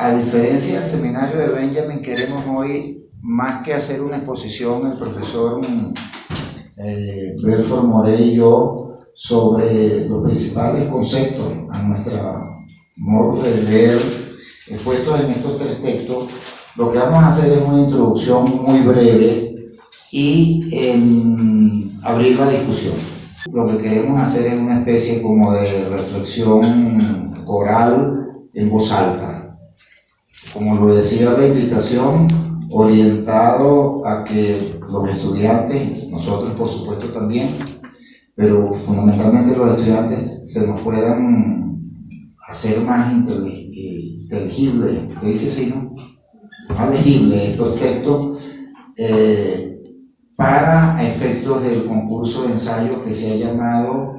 A diferencia del seminario de Benjamin, queremos hoy, más que hacer una exposición, el profesor Belfort Morey y yo, sobre los principales conceptos a nuestra modo de leer expuestos en estos tres textos. Lo que vamos a hacer es una introducción muy breve y abrir la discusión. Lo que queremos hacer es una especie como de reflexión coral en voz alta. Como lo decía la invitación, orientado a que los estudiantes, nosotros por supuesto también, pero fundamentalmente los estudiantes se nos puedan hacer más inteligibles, se dice así, ¿no? Más legibles estos textos para efectos del concurso de ensayos que se ha llamado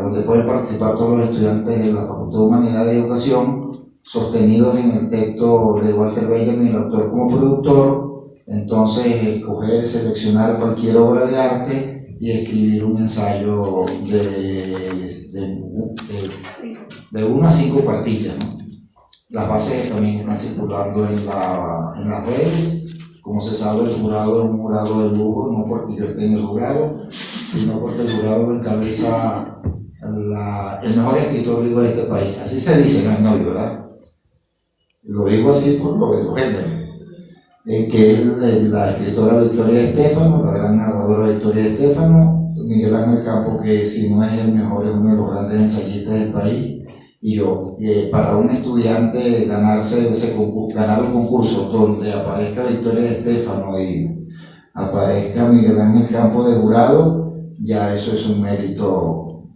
donde pueden participar todos los estudiantes de la Facultad de Humanidades y Educación, sostenidos en el texto de Walter Benjamin, el autor como productor. Entonces, escoger, seleccionar cualquier obra de arte y escribir un ensayo de 1 a 5 cuartillas, ¿no? Las bases también están circulando en las redes. Como se sabe, el jurado es un jurado de lujo, no porque yo esté en el jurado, sino porque el jurado encabeza el mejor escritor vivo de este país. Así se dice, no es novio, ¿verdad? Lo digo así por lo de los géneros. Que es la escritora Victoria Estefano, la gran narradora Victoria Estefano, Miguel Ángel Campo, que si no es el mejor, es uno de los grandes ensayistas del país, y yo. Para un estudiante ganar un concurso donde aparezca Victoria Estefano y aparezca Miguel Ángel Campo de jurado, ya eso es un mérito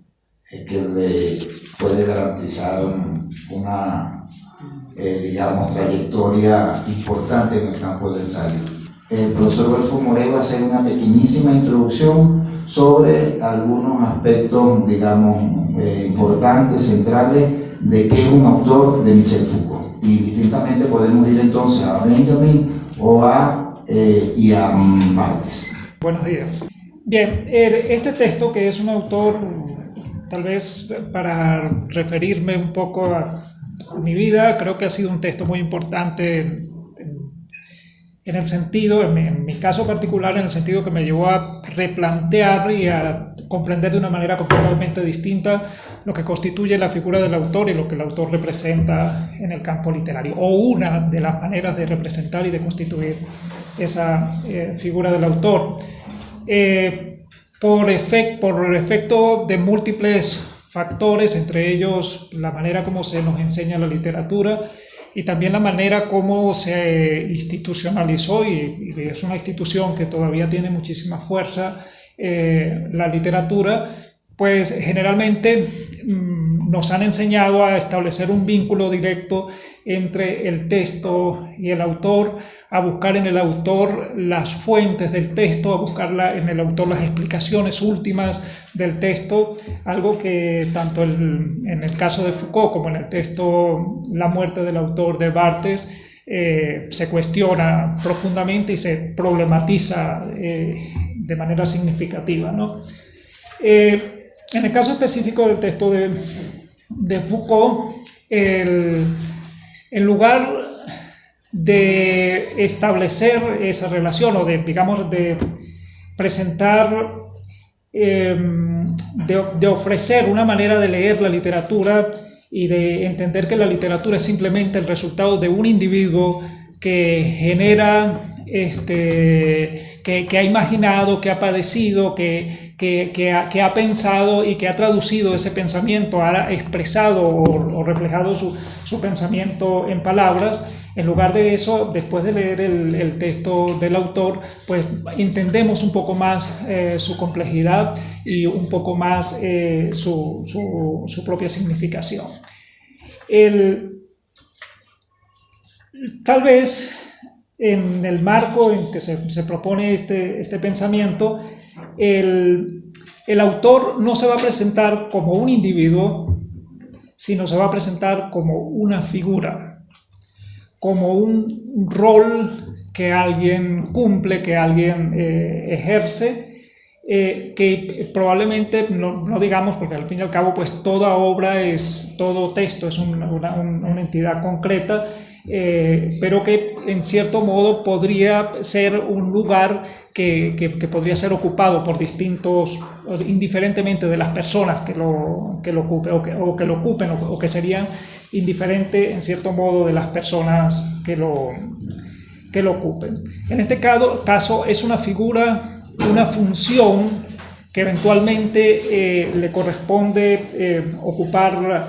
que le puede garantizar una digamos, trayectoria importante en el campo del ensayo. El profesor Belfort Morey va a hacer una pequeñísima introducción sobre algunos aspectos, digamos, importantes, centrales, de qué es un autor de Michel Foucault. Y distintamente podemos ir entonces a Benjamin o a Barthes. Buenos días. Bien, este texto, que es un autor, tal vez para referirme un poco a mi vida, creo que ha sido un texto muy importante en el sentido, en mi caso particular, en el sentido que me llevó a replantear y a comprender de una manera completamente distinta lo que constituye la figura del autor y lo que el autor representa en el campo literario, o una de las maneras de representar y de constituir esa figura del autor. Por efecto de múltiples factores, entre ellos la manera como se nos enseña la literatura y también la manera como se institucionalizó, y es una institución que todavía tiene muchísima fuerza, la literatura, pues generalmente nos han enseñado a establecer un vínculo directo entre el texto y el autor, a buscar en el autor las fuentes del texto, a buscar en el autor las explicaciones últimas del texto, algo que tanto en el caso de Foucault como en el texto La muerte del autor de Barthes se cuestiona profundamente y se problematiza de manera significativa, ¿no? En el caso específico del texto de Foucault, en lugar de establecer esa relación o de presentar, de ofrecer una manera de leer la literatura y de entender que la literatura es simplemente el resultado de un individuo que genera, que ha imaginado, que ha padecido, que ha pensado y que ha traducido ese pensamiento, ha expresado o reflejado su pensamiento en palabras. En lugar de eso, después de leer el texto del autor, pues entendemos un poco más su complejidad y un poco más su propia significación. Tal vez en el marco en que se propone este pensamiento, el autor no se va a presentar como un individuo, sino se va a presentar como una figura, como un rol que alguien cumple, que alguien ejerce, que probablemente no digamos, porque al fin y al cabo pues toda obra todo texto es una entidad concreta, pero que en cierto modo podría ser un lugar que podría ser ocupado por distintos, indiferentemente de las personas que lo ocupen o que lo ocupen o que serían indiferentes en cierto modo de las personas que lo ocupen. En este caso es una figura, una función que eventualmente le corresponde ocupar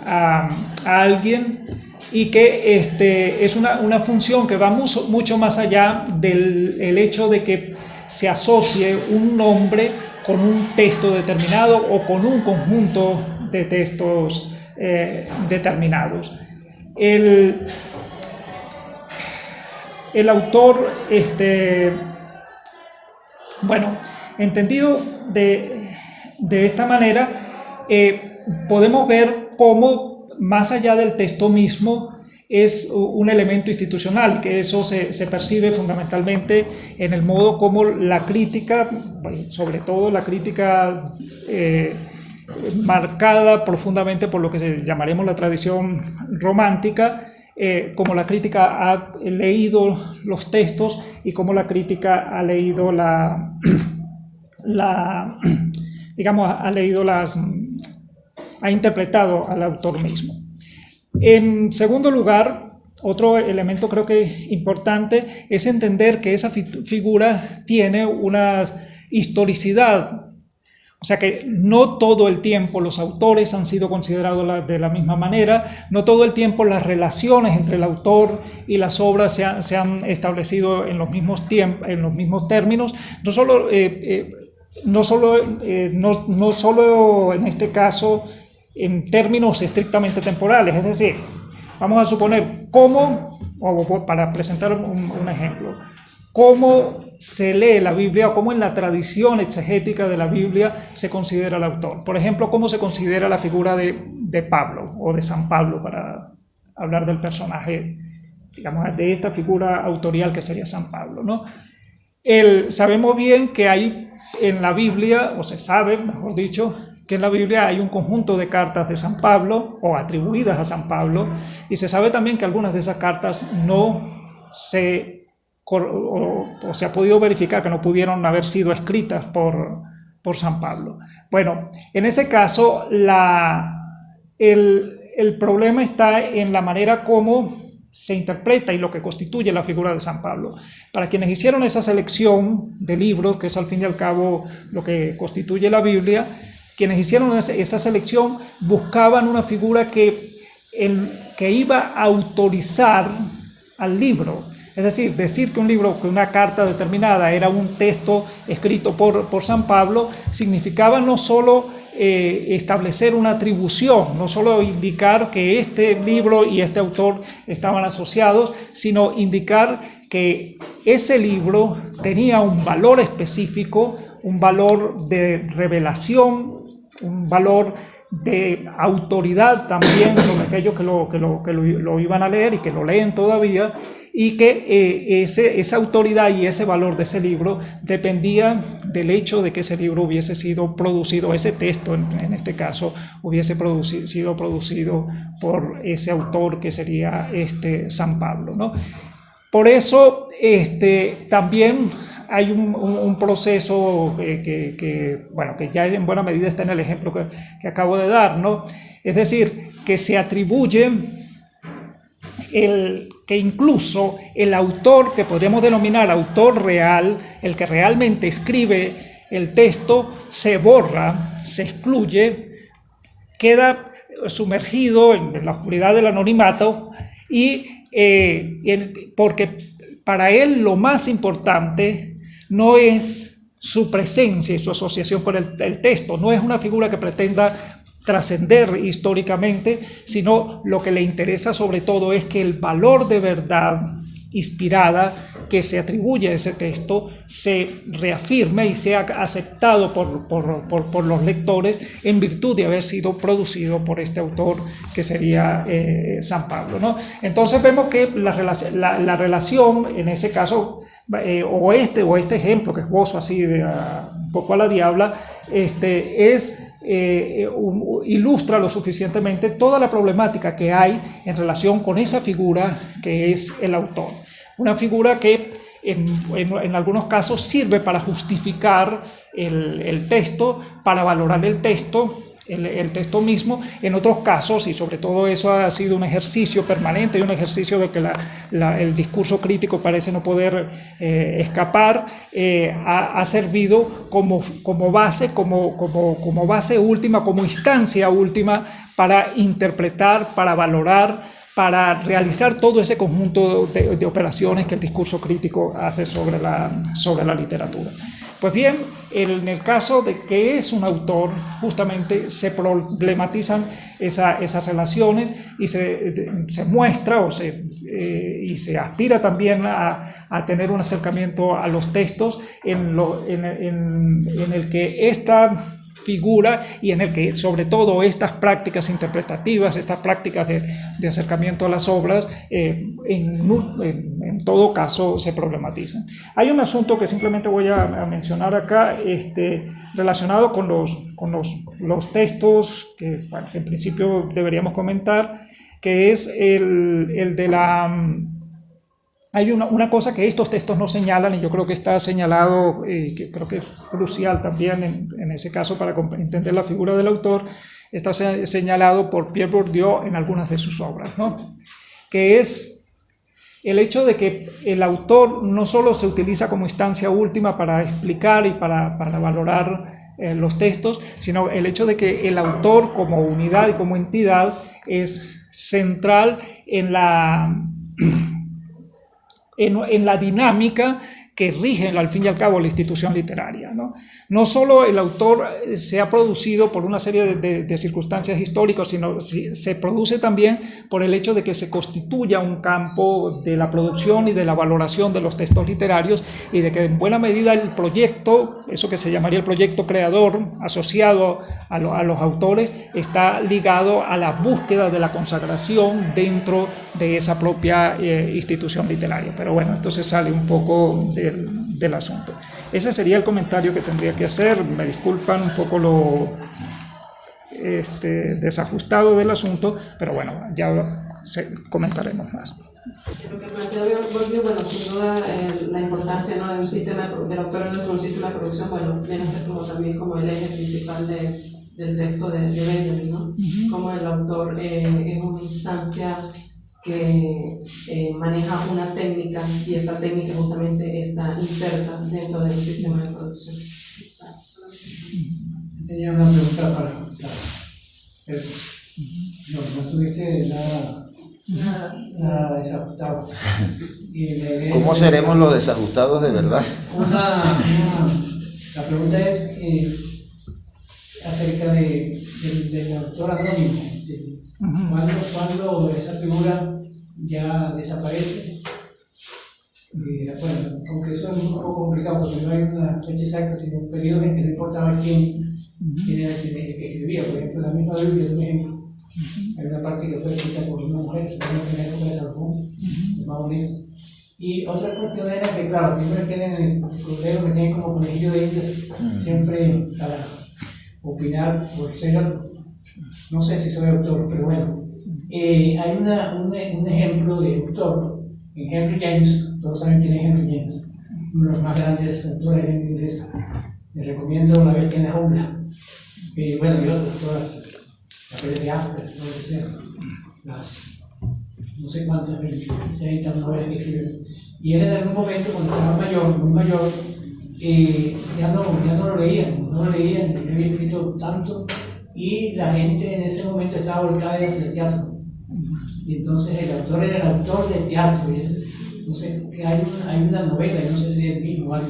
a alguien, y que es una función que va mucho más allá del hecho de que se asocie un nombre con un texto determinado o con un conjunto de textos determinados. El autor, bueno, entendido de esta manera, podemos ver cómo más allá del texto mismo es un elemento institucional, que eso se percibe fundamentalmente en el modo como la crítica, sobre todo la crítica marcada profundamente por lo que llamaremos la tradición romántica, como la crítica ha leído los textos y como la crítica ha leído ha interpretado al autor mismo. En segundo lugar, otro elemento creo que importante es entender que esa figura tiene una historicidad. O sea que no todo el tiempo los autores han sido considerados de la misma manera, no todo el tiempo las relaciones entre el autor y las obras se han establecido en los mismos términos, no solo en este caso en términos estrictamente temporales, es decir, vamos a suponer para presentar un ejemplo, cómo se lee la Biblia o cómo en la tradición exegética de la Biblia se considera el autor. Por ejemplo, cómo se considera la figura de Pablo o de San Pablo, para hablar del personaje, digamos, de esta figura autorial que sería San Pablo, ¿no? Sabemos bien que hay en la Biblia, o se sabe, mejor dicho, que en la Biblia hay un conjunto de cartas de San Pablo o atribuidas a San Pablo, y se sabe también que algunas de esas cartas se ha podido verificar que no pudieron haber sido escritas por San Pablo. Bueno, en ese caso el problema está en la manera como se interpreta y lo que constituye la figura de San Pablo. Para quienes hicieron esa selección de libros, que es al fin y al cabo lo que constituye la Biblia, quienes hicieron esa selección buscaban una figura que iba a autorizar al libro. Es decir que una carta determinada era un texto escrito por San Pablo, significaba no solo establecer una atribución, no solo indicar que este libro y este autor estaban asociados, sino indicar que ese libro tenía un valor específico, un valor de revelación, un valor de autoridad también sobre aquellos que lo iban a leer y que lo leen todavía, y que esa autoridad y ese valor de ese libro dependía del hecho de que ese libro hubiese sido producido, ese texto en este caso hubiese sido producido por ese autor que sería San Pablo, ¿no? Por eso también hay un proceso que ya en buena medida está en el ejemplo que acabo de dar, ¿no? Es decir, que se atribuye que incluso el autor, que podríamos denominar autor real, el que realmente escribe el texto, se borra, se excluye, queda sumergido en la oscuridad del anonimato, porque para él lo más importante no es su presencia y su asociación con el texto, no es una figura que pretenda trascender históricamente, sino lo que le interesa sobre todo es que el valor de verdad inspirada que se atribuye a ese texto se reafirme y sea aceptado por los lectores en virtud de haber sido producido por este autor que sería San Pablo, ¿no? Entonces vemos que la relación en ese caso, o este ejemplo que esbozo así de un poco a la diabla, ilustra lo suficientemente toda la problemática que hay en relación con esa figura que es el autor. Una figura que en algunos casos sirve para justificar el texto, para valorar el texto mismo. En otros casos, y sobre todo eso ha sido un ejercicio permanente y un ejercicio de que el discurso crítico parece no poder escapar, ha servido como base, como base última, como instancia última para interpretar, para valorar, para realizar todo ese conjunto de operaciones que el discurso crítico hace sobre la literatura. Pues bien, en el caso de que es un autor, justamente se problematizan esas relaciones y se muestra y se aspira también a tener un acercamiento a los textos en el que esta figura y en el que sobre todo estas prácticas interpretativas, estas prácticas de acercamiento a las obras, en todo caso se problematizan. Hay un asunto que simplemente voy a mencionar acá, relacionado con los textos que, bueno, en principio deberíamos comentar, que es el de la... Hay una cosa que estos textos no señalan, y yo creo que está señalado, que creo que es crucial también en ese caso para entender la figura del autor, está señalado por Pierre Bourdieu en algunas de sus obras, ¿no? Que es el hecho de que el autor no solo se utiliza como instancia última para explicar y para valorar los textos, sino el hecho de que el autor como unidad y como entidad es central en la dinámica que rige al fin y al cabo la institución literaria, ¿no? No solo el autor se ha producido por una serie de circunstancias históricas, sino se produce también por el hecho de que se constituya un campo de la producción y de la valoración de los textos literarios, y de que en buena medida el proyecto, eso que se llamaría el proyecto creador asociado a los autores, está ligado a la búsqueda de la consagración dentro de esa propia institución literaria. Pero bueno, esto se sale un poco del asunto. Ese sería el comentario que tendría que hacer. Me disculpan un poco lo desajustado del asunto, pero bueno, ya comentaremos más. Lo que plantea Bourdieu, bueno, sin duda la importancia, ¿no?, de un sistema del autor dentro de un sistema de producción, bueno, viene a ser también como el eje principal del texto de Benjamin, ¿no? Como el autor es una instancia que maneja una técnica, y esa técnica justamente está inserta dentro del sistema de producción. Tenía una pregunta para no tuviste nada desajustado. ¿Cómo seremos los desajustados de verdad? La pregunta es acerca del autor anónimo. ¿Cuándo esa figura ya desaparece? Bueno, aunque eso es un poco complicado porque no hay una fecha exacta, sino un periodo en que no importaba quién era el que escribía. Por ejemplo, la misma Biblia es un ejemplo. Hay una parte que fue escrita por una mujer, seguramente en la época de Salomón, más o menos. Y otra cuestión era que, claro, siempre tienen el cordero que tienen como conejillo de Indias, siempre para opinar o ser, no sé si soy autor, pero bueno. Hay un ejemplo de autor, en Henry James. Todos saben quién es Henry James, uno de los más grandes autores en inglés. Les recomiendo La bestia en la jaula. Bueno, y otros, todas las papeles de Asper, todo lo que sea, las no sé cuántas, 30 novelas que escribió. Y él en algún momento, cuando estaba mayor, muy mayor, ya no lo leían, él había escrito tanto, y la gente en ese momento estaba volcada hacia el teatro. Y entonces el autor era el autor del teatro. Y no sé, que hay una novela, no sé si es el mismo, algo,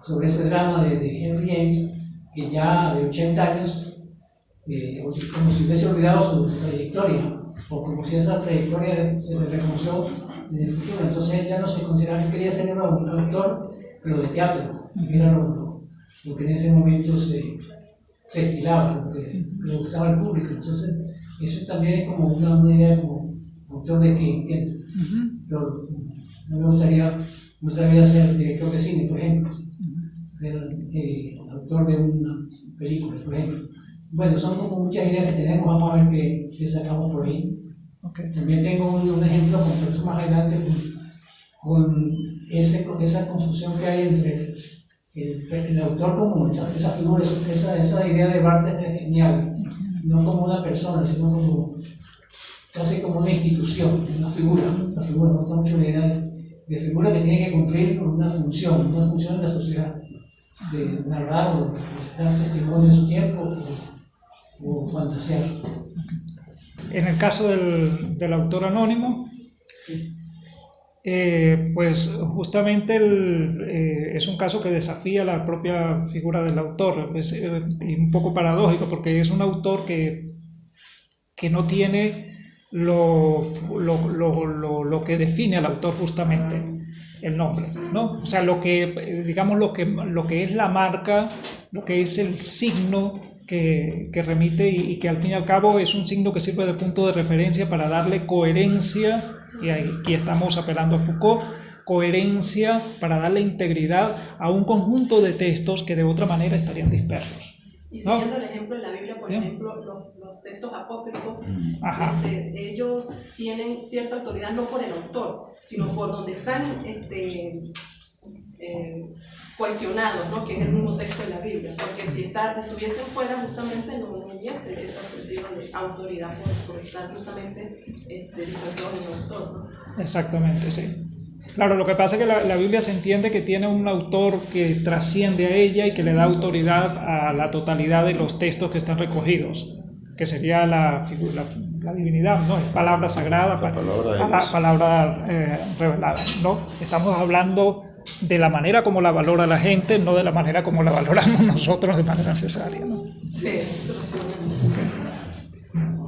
sobre ese drama de Henry James, que ya de 80 años, como si hubiese olvidado su trayectoria. o como si esa trayectoria se le reconoció en el futuro. Entonces él ya no se consideraba, él quería ser un autor, pero de teatro, que era lo que en ese momento se estilaba, lo que le gustaba al público. Entonces eso también es como una idea como autor de que entiende. Pero no me gustaría ser director de cine, por ejemplo, ser autor de una película, por ejemplo. Bueno, son como muchas ideas que tenemos, vamos a ver qué sacamos por ahí. Okay. También tengo un ejemplo con eso más adelante con esa confusión que hay entre el autor como esa figura, esa idea de Barthes es genial, no como una persona, sino como casi como una institución, una figura. La figura, me gusta mucho la idea de figura que tiene que cumplir una función en la sociedad, de narrar o dar testimonio de su tiempo o fantasear. En el caso del autor anónimo, pues justamente es un caso que desafía la propia figura del autor, y un poco paradójico porque es un autor que no tiene lo que define al autor justamente, el nombre, ¿no? O sea, digamos lo que es la marca, lo que es el signo que remite y que al fin y al cabo es un signo que sirve de punto de referencia para darle coherencia, y aquí estamos apelando a Foucault, coherencia para darle integridad a un conjunto de textos que de otra manera estarían dispersos. Y siguiendo el ejemplo en la Biblia, por ejemplo, los textos apócrifos, ellos tienen cierta autoridad no por el autor, sino por donde están cohesionados, ¿no? Que es el mismo texto de la Biblia, porque si estuviesen fuera justamente no hubiese ese sentido de autoridad por estar justamente distanciados del autor, ¿no? Exactamente, sí. Claro, lo que pasa es que la Biblia se entiende que tiene un autor que trasciende a ella y que le da autoridad a la totalidad de los textos que están recogidos, que sería la divinidad, ¿no? Es palabra sagrada, palabra revelada, ¿no? Estamos hablando de la manera como la valora la gente, no de la manera como la valoramos nosotros de manera necesaria, ¿no? Sí, okay.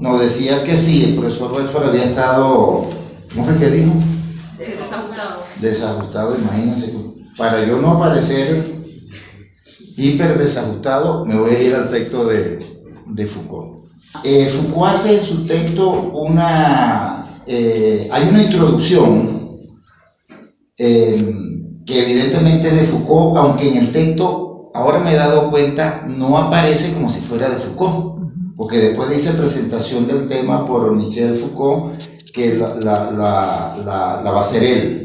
No, decía que sí, el profesor Belfort había estado, ¿cómo fue que dijo? Desajustado, imagínense. Para yo no parecer hiper desajustado, me voy a ir al texto de Foucault. Foucault hace en su texto hay una introducción que evidentemente es de Foucault, aunque en el texto, ahora me he dado cuenta, no aparece como si fuera de Foucault, porque después dice presentación del tema por Michel Foucault, que la va a hacer él.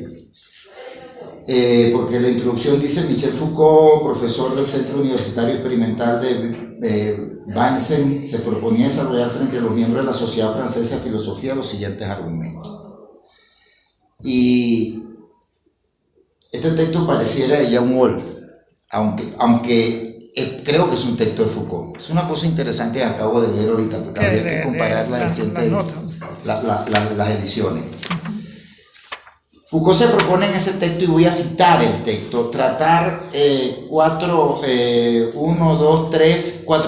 Porque la introducción dice Michel Foucault, profesor del Centro Universitario Experimental de Vincennes, se proponía desarrollar frente a los miembros de la Sociedad Francesa de Filosofía los siguientes argumentos. Y este texto pareciera ya un Wall, aunque creo que es un texto de Foucault. Es una cosa interesante que acabo de ver ahorita, porque habría que comparar las ediciones. Foucault se propone en ese texto, y voy a citar el texto, tratar cuatro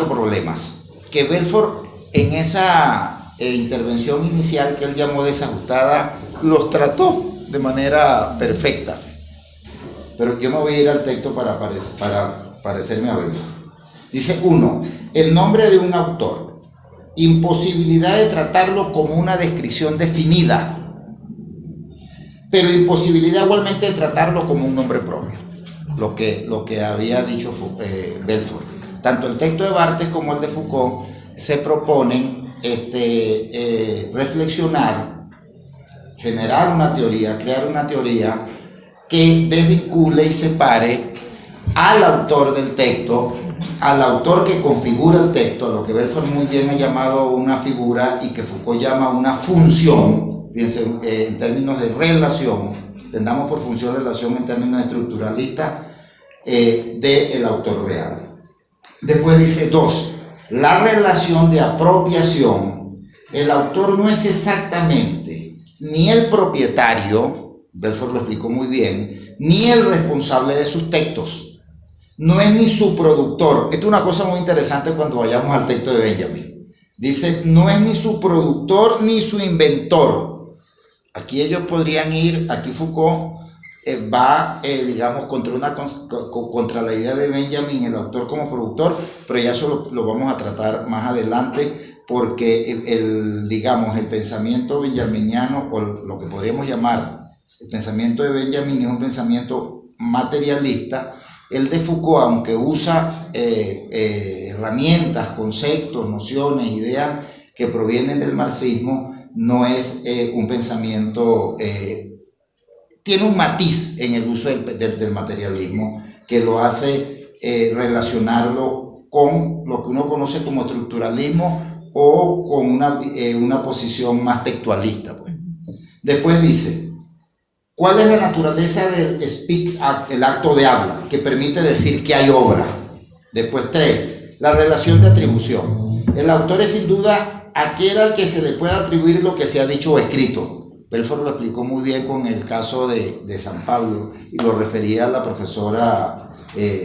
problemas que Belfort en esa intervención inicial que él llamó desajustada los trató de manera perfecta, pero yo me voy a ir al texto para parecerme a Belfort. Dice: 1. El nombre de un autor, imposibilidad de tratarlo como una descripción definida, pero imposibilidad igualmente de tratarlo como un nombre propio, lo que había dicho Belfort. Tanto el texto de Barthes como el de Foucault se proponen reflexionar, generar una teoría, crear una teoría que desvincule y separe al autor del texto, al autor que configura el texto, lo que Belfort muy bien ha llamado una figura y que Foucault llama una función. Fíjense, en términos de relación, entendamos por función relación en términos estructuralistas, del autor real. Después dice 2, la relación de apropiación. El autor no es exactamente ni el propietario, Belfort lo explicó muy bien, ni el responsable de sus textos, no es ni su productor. Esto es una cosa muy interesante cuando vayamos al texto de Benjamin. Dice, no es ni su productor ni su inventor. Aquí ellos podrían ir, aquí Foucault va, digamos, contra la idea de Benjamin, el autor como productor, pero ya eso lo vamos a tratar más adelante, porque digamos, el pensamiento benjaminiano, o lo que podríamos llamar el pensamiento de Benjamin, es un pensamiento materialista. El de Foucault, aunque usa herramientas, conceptos, nociones, ideas que provienen del marxismo, no es un pensamiento, tiene un matiz en el uso del materialismo que lo hace relacionarlo con lo que uno conoce como estructuralismo o con una posición más textualista, pues. Después dice, ¿cuál es la naturaleza del speech act, el acto de habla, que permite decir que hay obra? Después 3, la relación de atribución. El autor es sin duda aquel al que se le puede atribuir lo que se ha dicho o escrito. Belfort lo explicó muy bien con el caso de San Pablo y lo refería a la profesora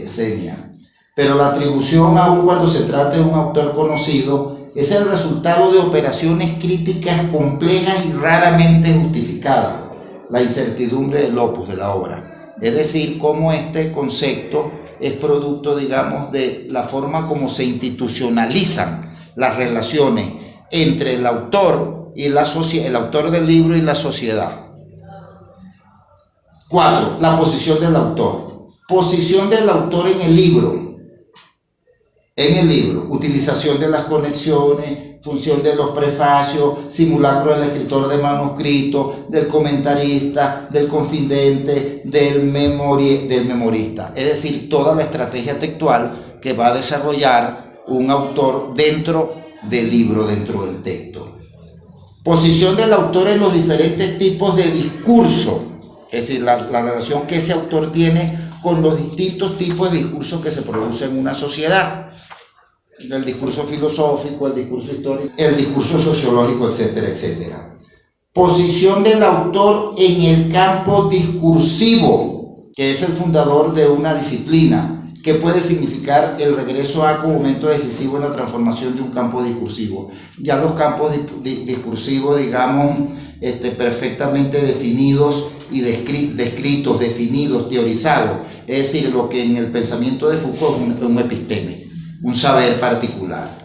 Senia. Pero la atribución, aun cuando se trate de un autor conocido, es el resultado de operaciones críticas complejas y raramente justificadas. La incertidumbre del opus, de la obra. Es decir, cómo este concepto es producto, digamos, de la forma como se institucionalizan las relaciones entre el autor y el autor del libro y la sociedad. 4, la posición del autor. Posición del autor en el libro. Utilización de las conexiones, función de los prefacios, simulacro del escritor de manuscrito, del comentarista, del confidente, del memorista. Es decir, toda la estrategia textual que va a desarrollar un autor dentro del libro, dentro del texto. Posición del autor en los diferentes tipos de discurso, es decir, la relación que ese autor tiene con los distintos tipos de discursos que se producen en una sociedad. El discurso filosófico, el discurso histórico, el discurso sociológico, etcétera, etcétera. Posición del autor en el campo discursivo, que es el fundador de una disciplina, que puede significar el regreso a como momento decisivo en la transformación de un campo discursivo. Ya los campos discursivos, digamos, perfectamente definidos y descritos, definidos, teorizados, es decir, lo que en el pensamiento de Foucault es un episteme, un saber particular.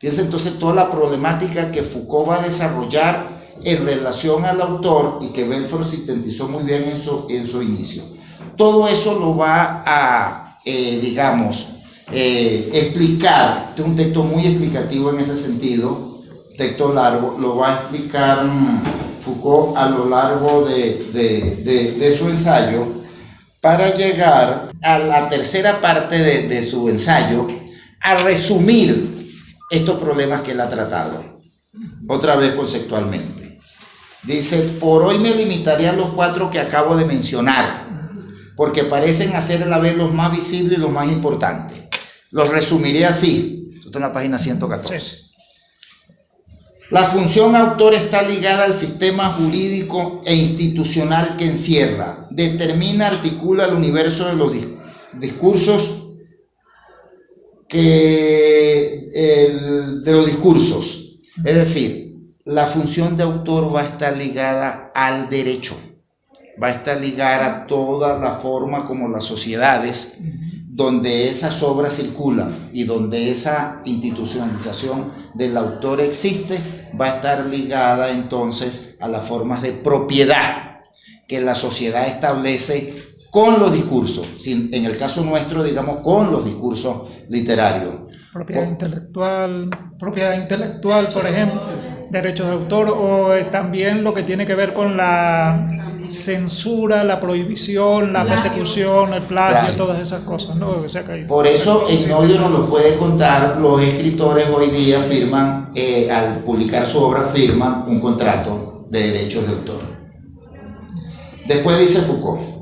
Fíjense entonces toda la problemática que Foucault va a desarrollar en relación al autor y que Belfort sintetizó muy bien en su inicio. Todo eso lo va a, explicar. Este es un texto muy explicativo en ese sentido, texto largo, lo va a explicar Foucault a lo largo de su ensayo, para llegar a la tercera parte de su ensayo, a resumir estos problemas que él ha tratado, otra vez conceptualmente. Dice, por hoy me limitaré a los 4 que acabo de mencionar, porque parecen hacer a la vez los más visibles y los más importantes. Los resumiré así. Esto está en la página 114. Sí. La función autor está ligada al sistema jurídico e institucional que encierra, determina, articula el universo de los discursos, Es decir, la función de autor va a estar ligada al derecho, va a estar ligada a toda la forma como las sociedades donde esas obras circulan y donde esa institucionalización del autor existe, va a estar ligada entonces a las formas de propiedad que la sociedad establece con los discursos, en el caso nuestro, digamos, con los discursos literarios. Propiedad intelectual, por ejemplo, derechos de autor, o también lo que tiene que ver con la censura, la prohibición, la persecución, el plagio, todas esas cosas, ¿no? Por eso Ignodio nos lo puede contar. Los escritores hoy día firman, al publicar su obra, firman un contrato de derechos de autor. Después dice Foucault,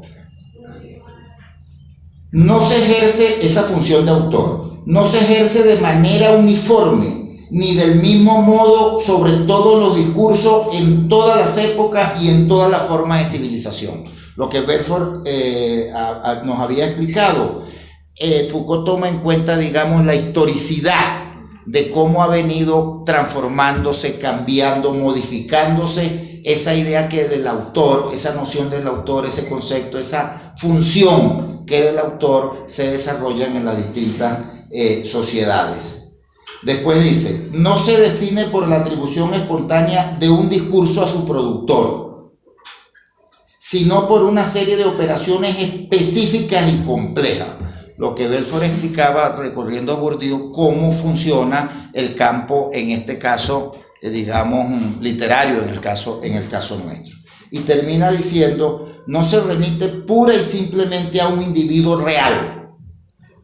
no se ejerce esa función de autor, no se ejerce de manera uniforme ni del mismo modo sobre todos los discursos en todas las épocas y en todas las formas de civilización. Lo que Belfort nos había explicado, Foucault toma en cuenta, digamos, la historicidad de cómo ha venido transformándose, cambiando, modificándose esa idea que del autor, esa noción del autor, ese concepto, esa función que del autor se desarrollan en las distintas sociedades. Después dice, no se define por la atribución espontánea de un discurso a su productor, sino por una serie de operaciones específicas y complejas. Lo que Belfort explicaba recorriendo a Bourdieu cómo funciona el campo, en este caso, digamos, literario, en el caso nuestro. Y termina diciendo, no se remite pura y simplemente a un individuo real.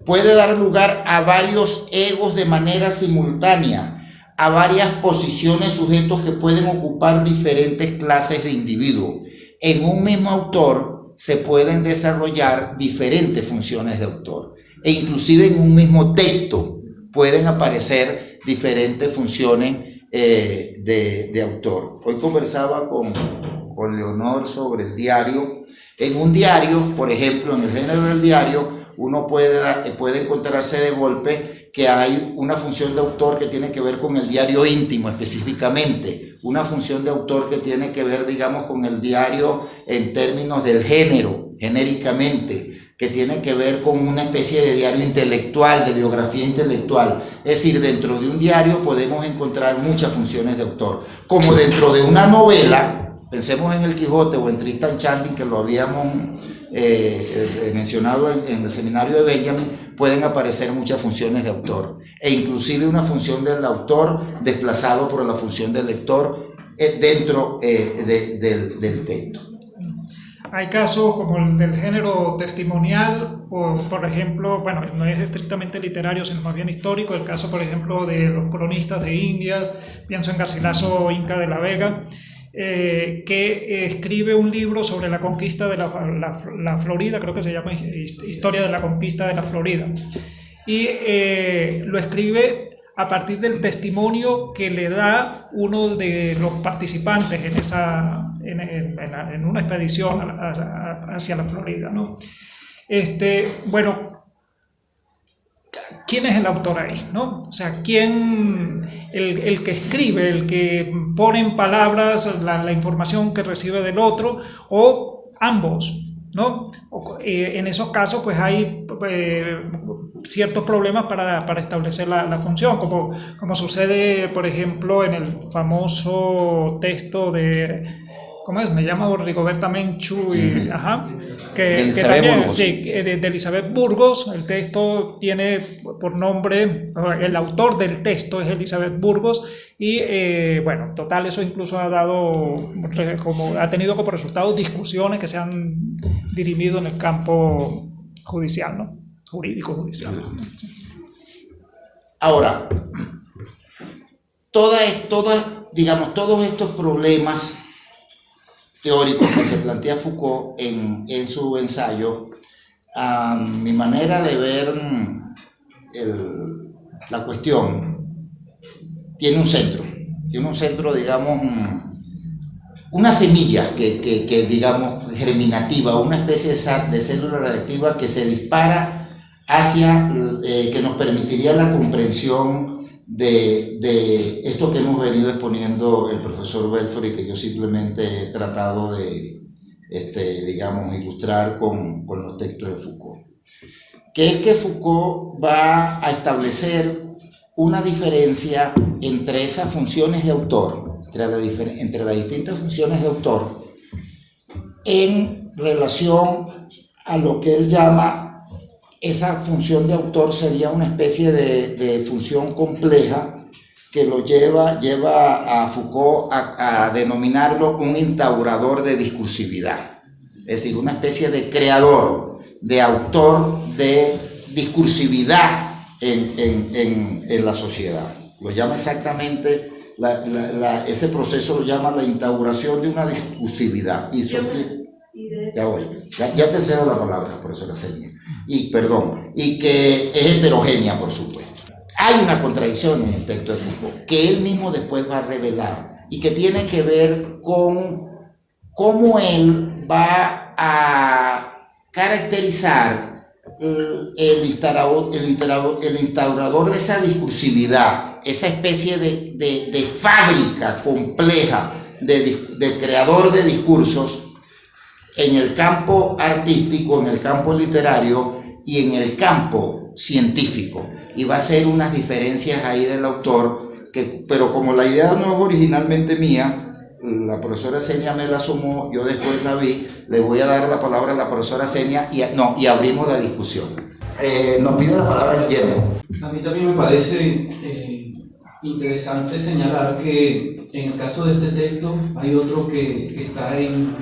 Puede dar lugar a varios egos de manera simultánea, a varias posiciones, sujetos que pueden ocupar diferentes clases de individuos. En un mismo autor se pueden desarrollar diferentes funciones de autor, e inclusive en un mismo texto pueden aparecer diferentes funciones de autor. Hoy conversaba con Leonor sobre el diario. En un diario, por ejemplo, en el género del diario, uno puede encontrarse de golpe que hay una función de autor que tiene que ver con el diario íntimo específicamente, una función de autor que tiene que ver, digamos, con el diario en términos del género, genéricamente, que tiene que ver con una especie de diario intelectual, de biografía intelectual. Es decir, dentro de un diario podemos encontrar muchas funciones de autor, como dentro de una novela, pensemos en El Quijote o en Tristan Shandy, que lo habíamos mencionado en el seminario de Benjamin, pueden aparecer muchas funciones de autor, e inclusive una función del autor desplazado por la función del lector dentro del texto. Hay casos como el del género testimonial, o por ejemplo, bueno, no es estrictamente literario, sino más bien histórico, el caso, por ejemplo, de los cronistas de Indias, pienso en Garcilaso Inca de la Vega, que escribe un libro sobre la conquista de la Florida, creo que se llama Historia de la Conquista de la Florida, y lo escribe a partir del testimonio que le da uno de los participantes en una expedición hacia la Florida, ¿no? Bueno, ¿quién es el autor ahí, no? O sea, ¿quién, el que escribe, el que pone en palabras la información que recibe del otro, o ambos, ¿no? En esos casos, pues hay ciertos problemas para establecer la función, como sucede, por ejemplo, en el famoso texto de, ¿cómo es? Me llamo Rigoberta Menchú, y, que también, sí, de Elizabeth Burgos. El texto tiene por nombre, el autor del texto es Elizabeth Burgos, y bueno, total, eso incluso ha tenido como resultado discusiones que se han dirimido en el campo judicial, ¿no? Jurídico judicial. Ahora, todos estos problemas teóricos que se plantea Foucault en su ensayo, a mi manera de ver la cuestión, tiene un centro, digamos, una semilla que digamos, germinativa, una especie de célula radiactiva que se dispara hacia, que nos permitiría la comprensión de esto que hemos venido exponiendo el profesor Belfort, y que yo simplemente he tratado de, digamos, ilustrar con los textos de Foucault. Que es que Foucault va a establecer una diferencia entre esas funciones de autor, entre las distintas funciones de autor, en relación a lo que él llama, esa función de autor sería una especie de función compleja que lo lleva a Foucault a denominarlo un instaurador de discursividad, es decir, una especie de creador, de autor de discursividad en la sociedad. Lo llama exactamente, ese proceso lo llama la instauración de una discursividad. Ya te cedo la palabra, profesora Senia. Y que es heterogénea, por supuesto. Hay una contradicción en el texto de Foucault que él mismo después va a revelar, y que tiene que ver con cómo él va a caracterizar el instaurador de esa discursividad, esa especie de fábrica compleja de creador de discursos en el campo artístico, en el campo literario y en el campo científico. Y va a ser unas diferencias ahí del autor, pero como la idea no es originalmente mía, la profesora Senia me la sumó, yo después la vi, le voy a dar la palabra a la profesora Senia y abrimos la discusión. Nos pide la palabra Guillermo. A mí también me parece interesante señalar que en el caso de este texto hay otro que está en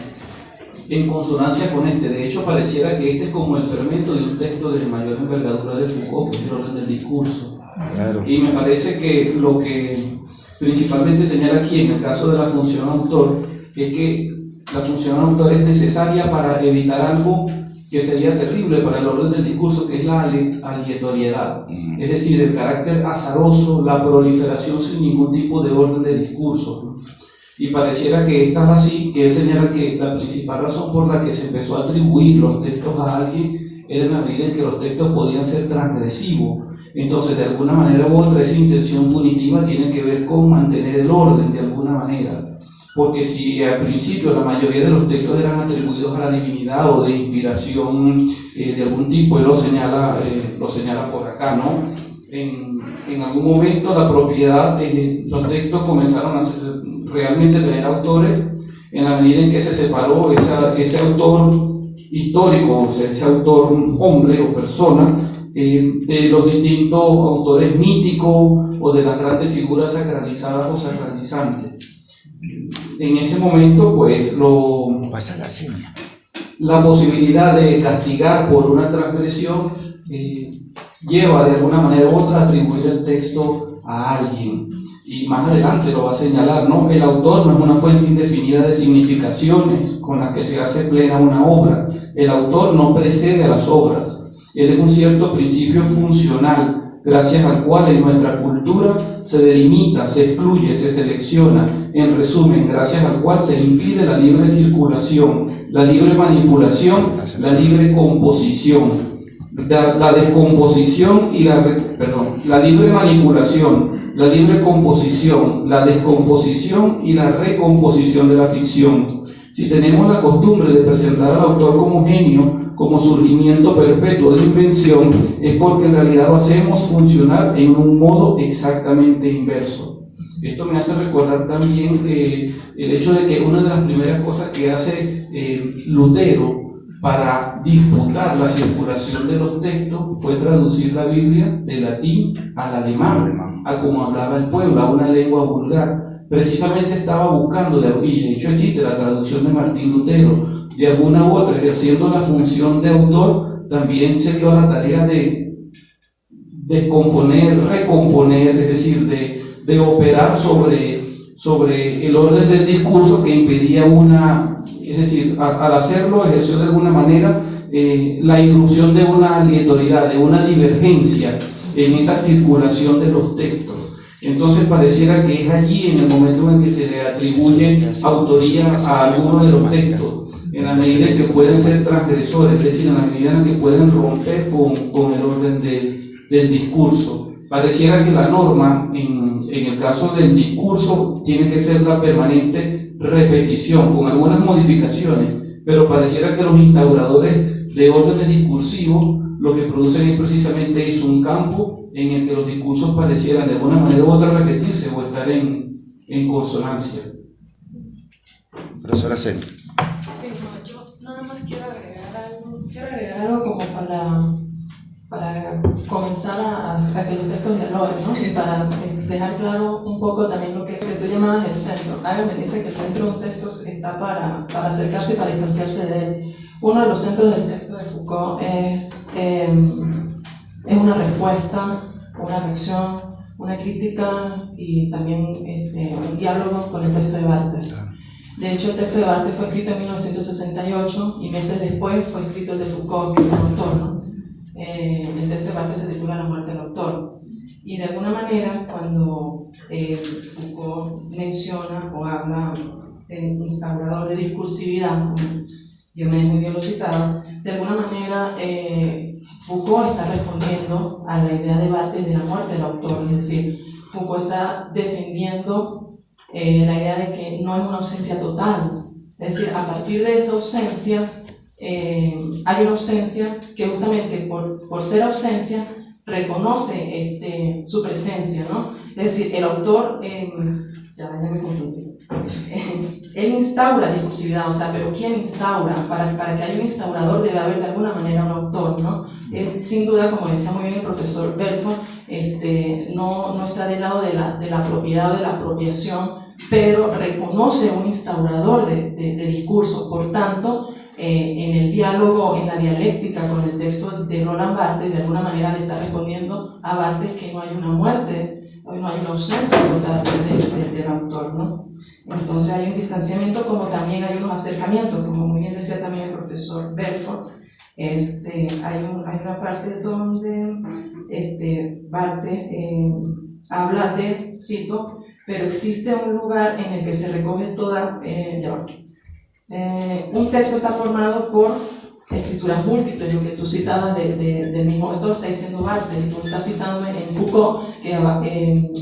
consonancia con este. De hecho, pareciera que este es como el fermento de un texto de mayor envergadura de Foucault, que es el orden del discurso. Claro. Y me parece que lo que principalmente señala aquí en el caso de la función autor es que la función autor es necesaria para evitar algo que sería terrible para el orden del discurso, que es la aleatoriedad, es decir, el carácter azaroso, la proliferación sin ningún tipo de orden de discurso. Y pareciera que es tan así que él señala que la principal razón por la que se empezó a atribuir los textos a alguien era en la medida en que los textos podían ser transgresivos. Entonces, de alguna manera u otra, esa intención punitiva tiene que ver con mantener el orden de alguna manera. Porque si al principio la mayoría de los textos eran atribuidos a la divinidad o de inspiración de algún tipo, él lo señala por acá, ¿no? En algún momento la propiedad, los textos comenzaron a realmente tener autores en la medida en que se separó ese autor histórico, o sea, ese autor hombre o persona, de los distintos autores míticos o de las grandes figuras sacralizadas o sacralizantes. En ese momento, pues, la posibilidad de castigar por una transgresión lleva de alguna manera u otra a atribuir el texto a alguien. Y más adelante lo va a señalar, ¿no? El autor no es una fuente indefinida de significaciones con las que se hace plena una obra. El autor no precede a las obras. Él es un cierto principio funcional, gracias al cual en nuestra cultura se delimita, se excluye, se selecciona. En resumen, gracias al cual se impide la libre circulación, la libre manipulación, la libre composición, la descomposición y la libre manipulación, la libre composición, la descomposición y la recomposición de la ficción. Si tenemos la costumbre de presentar al autor como genio, como surgimiento perpetuo de invención, es porque en realidad lo hacemos funcionar en un modo exactamente inverso. Esto me hace recordar también el hecho de que una de las primeras cosas que hace Lutero para disputar la circulación de los textos fue traducir la Biblia de latín al alemán, a como hablaba el pueblo, a una lengua vulgar. Precisamente estaba buscando, y de hecho existe la traducción de Martín Lutero, de alguna u otra, ejerciendo la función de autor, también se dio a la tarea de descomponer, recomponer, es decir, de operar sobre el orden del discurso que impedía es decir, al hacerlo ejerció de alguna manera la irrupción de una aleatoriedad, de una divergencia en esa circulación de los textos. Entonces pareciera que es allí, en el momento en que se le atribuye autoría a alguno de los textos, en la medida en que pueden ser transgresores, es decir, en la medida en que pueden romper con el orden del discurso. Pareciera que la norma, en el caso del discurso, tiene que ser la permanente repetición, con algunas modificaciones, pero pareciera que los instauradores de órdenes discursivos lo que producen es precisamente eso, un campo en el que los discursos parecieran de alguna manera u otra repetirse o estar en consonancia. Profesora Senia. Sí, no, yo nada más quiero agregar algo como para comenzar a que los textos dialoguen, ¿no? Y para dejar claro un poco también lo que tú llamabas el centro. Hagen me dice que el centro de un texto está para acercarse y para distanciarse de él. Uno de los centros del texto de Foucault es una respuesta, una reacción, una crítica y también un diálogo con el texto de Barthes. De hecho, el texto de Barthes fue escrito en 1968 y meses después fue escrito el de Foucault, que es el autor, ¿no? El texto de Barthes se titula La muerte del autor. Y de alguna manera, cuando Foucault menciona o habla del instaurador de discursividad, como Diomedes muy bien lo citaba, de alguna manera Foucault está respondiendo a la idea de Barthes de la muerte del autor, es decir, Foucault está defendiendo la idea de que no es una ausencia total, es decir, a partir de esa ausencia hay una ausencia que justamente por ser ausencia reconoce su presencia, ¿no? Es decir, el autor, ya me confundí, él instaura discursividad, o sea, pero ¿quién instaura? Para que haya un instaurador debe haber de alguna manera un autor, ¿no? Sin duda, como decía muy bien el profesor Belfort, no está del lado de la propiedad o de la apropiación, pero reconoce un instaurador de discurso. Por tanto, en el diálogo, en la dialéctica con el texto de Roland Barthes, de alguna manera le está respondiendo a Barthes que no hay una muerte, no hay una ausencia total del autor, ¿no? Entonces hay un distanciamiento, como también hay unos acercamientos, como muy bien decía también el profesor Belfort. Hay una parte donde Barthes habla de, cito, pero existe un lugar en el que se recoge toda, un texto está formado por escrituras múltiples, lo que tú citabas del mismo, esto lo está diciendo Barthes, y tú estás citando en Foucault, que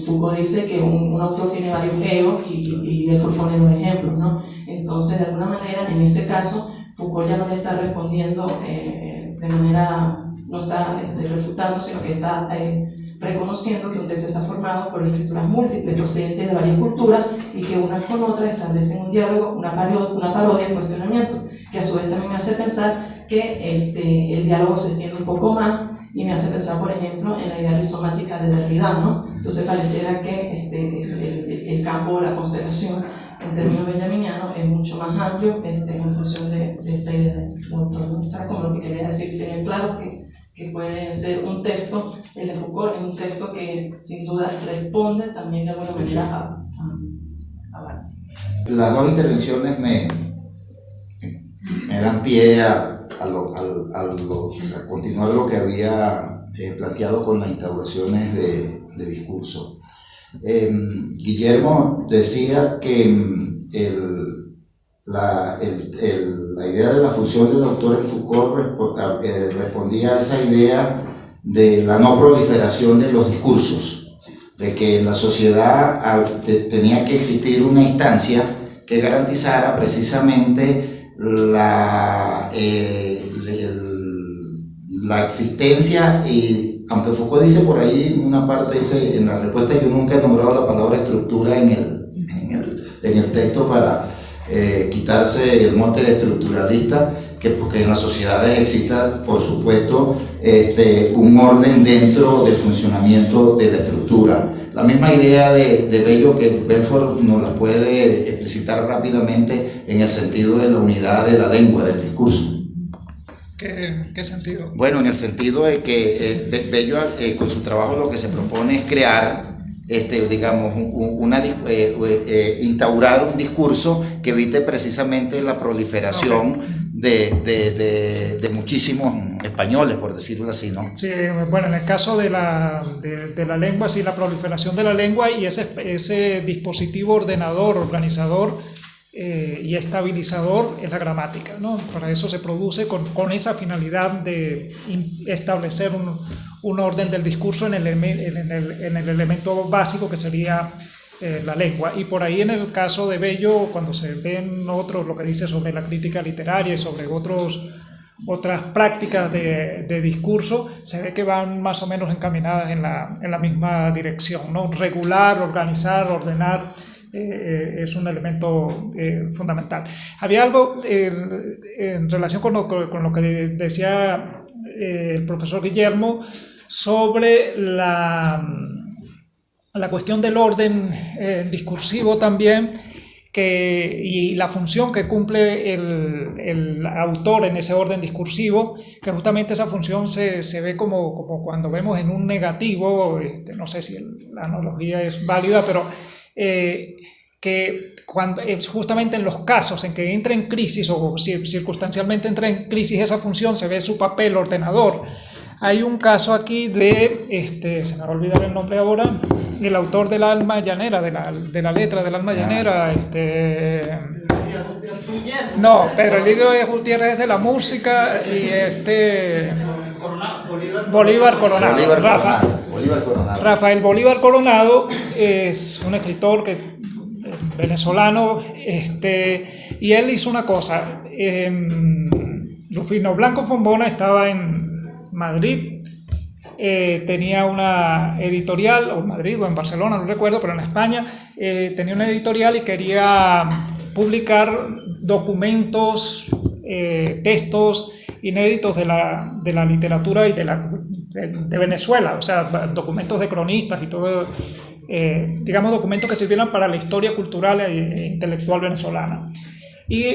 Foucault dice que un autor tiene varios egos y él propone los ejemplos, ¿no? Entonces, de alguna manera, en este caso, Foucault ya no le está respondiendo de manera, no está refutando, sino que está reconociendo que un texto está formado por escrituras múltiples procedentes de varias culturas y que unas con otras establecen un diálogo, una parodia y cuestionamiento, que a su vez también me hace pensar que el diálogo se extiende un poco más y me hace pensar, por ejemplo, en la idea rizomática de Derrida, ¿no? Entonces pareciera que el campo o la constelación en términos benjaminianos es mucho más amplio en función de esta idea del autor, ¿no? O sea, como lo que quería decir, tener claro que puede ser un texto, el de Foucault es un texto que sin duda responde también de alguna manera a Barthes. Las dos intervenciones me dan pie a continuar lo que había planteado con las instauraciones de discurso. Guillermo decía que la idea de la función del autor en Foucault respondía a esa idea de la no proliferación de los discursos, de que en la sociedad tenía que existir una instancia que garantizara precisamente la existencia, y aunque Foucault dice por ahí en una parte, dice en la respuesta, yo nunca he nombrado la palabra estructura en el texto para quitarse el mote de estructuralista, que porque en las sociedades exista, por supuesto, un orden dentro del funcionamiento de la estructura. La misma idea de Bello que Belfort nos la puede explicitar rápidamente en el sentido de la unidad de la lengua, del discurso. ¿Qué sentido? Bueno, en el sentido de que Bello con su trabajo lo que se propone es crear, digamos, instaurar un discurso que evite precisamente la proliferación de muchísimos españoles, por decirlo así, ¿no? Sí, bueno, en el caso de la lengua, sí, la proliferación de la lengua y ese dispositivo ordenador, organizador y estabilizador es la gramática, ¿no? Para eso se produce con esa finalidad de establecer un orden del discurso en el elemento básico que sería la lengua. Y por ahí en el caso de Bello, cuando se ven otros, lo que dice sobre la crítica literaria y sobre otras prácticas de discurso, se ve que van más o menos encaminadas en la misma dirección, ¿no? Regular, organizar, ordenar es un elemento fundamental. Había algo en relación con lo que decía el profesor Guillermo sobre la cuestión del orden discursivo también, y la función que cumple el autor en ese orden discursivo, que justamente esa función se ve como cuando vemos en un negativo, no sé si la analogía es válida, pero que cuando, justamente en los casos en que entra en crisis o circunstancialmente entra en crisis esa función, se ve su papel ordenador. Hay un caso aquí se me va a olvidar el nombre ahora, el autor del Alma Llanera, de la letra del Alma Llanera, no, pero el libro de Gutiérrez es de la música y Bolívar Coronado. Bolívar Coronado. Rafael Bolívar Coronado es un escritor venezolano, y él hizo una cosa. Rufino Blanco Fombona estaba en Madrid, tenía una editorial, o en Madrid o en Barcelona, no recuerdo, pero en España, tenía una editorial y quería publicar documentos, textos inéditos de la literatura y de Venezuela, o sea, documentos de cronistas y todo, digamos, documentos que sirvieran para la historia cultural e intelectual venezolana. Y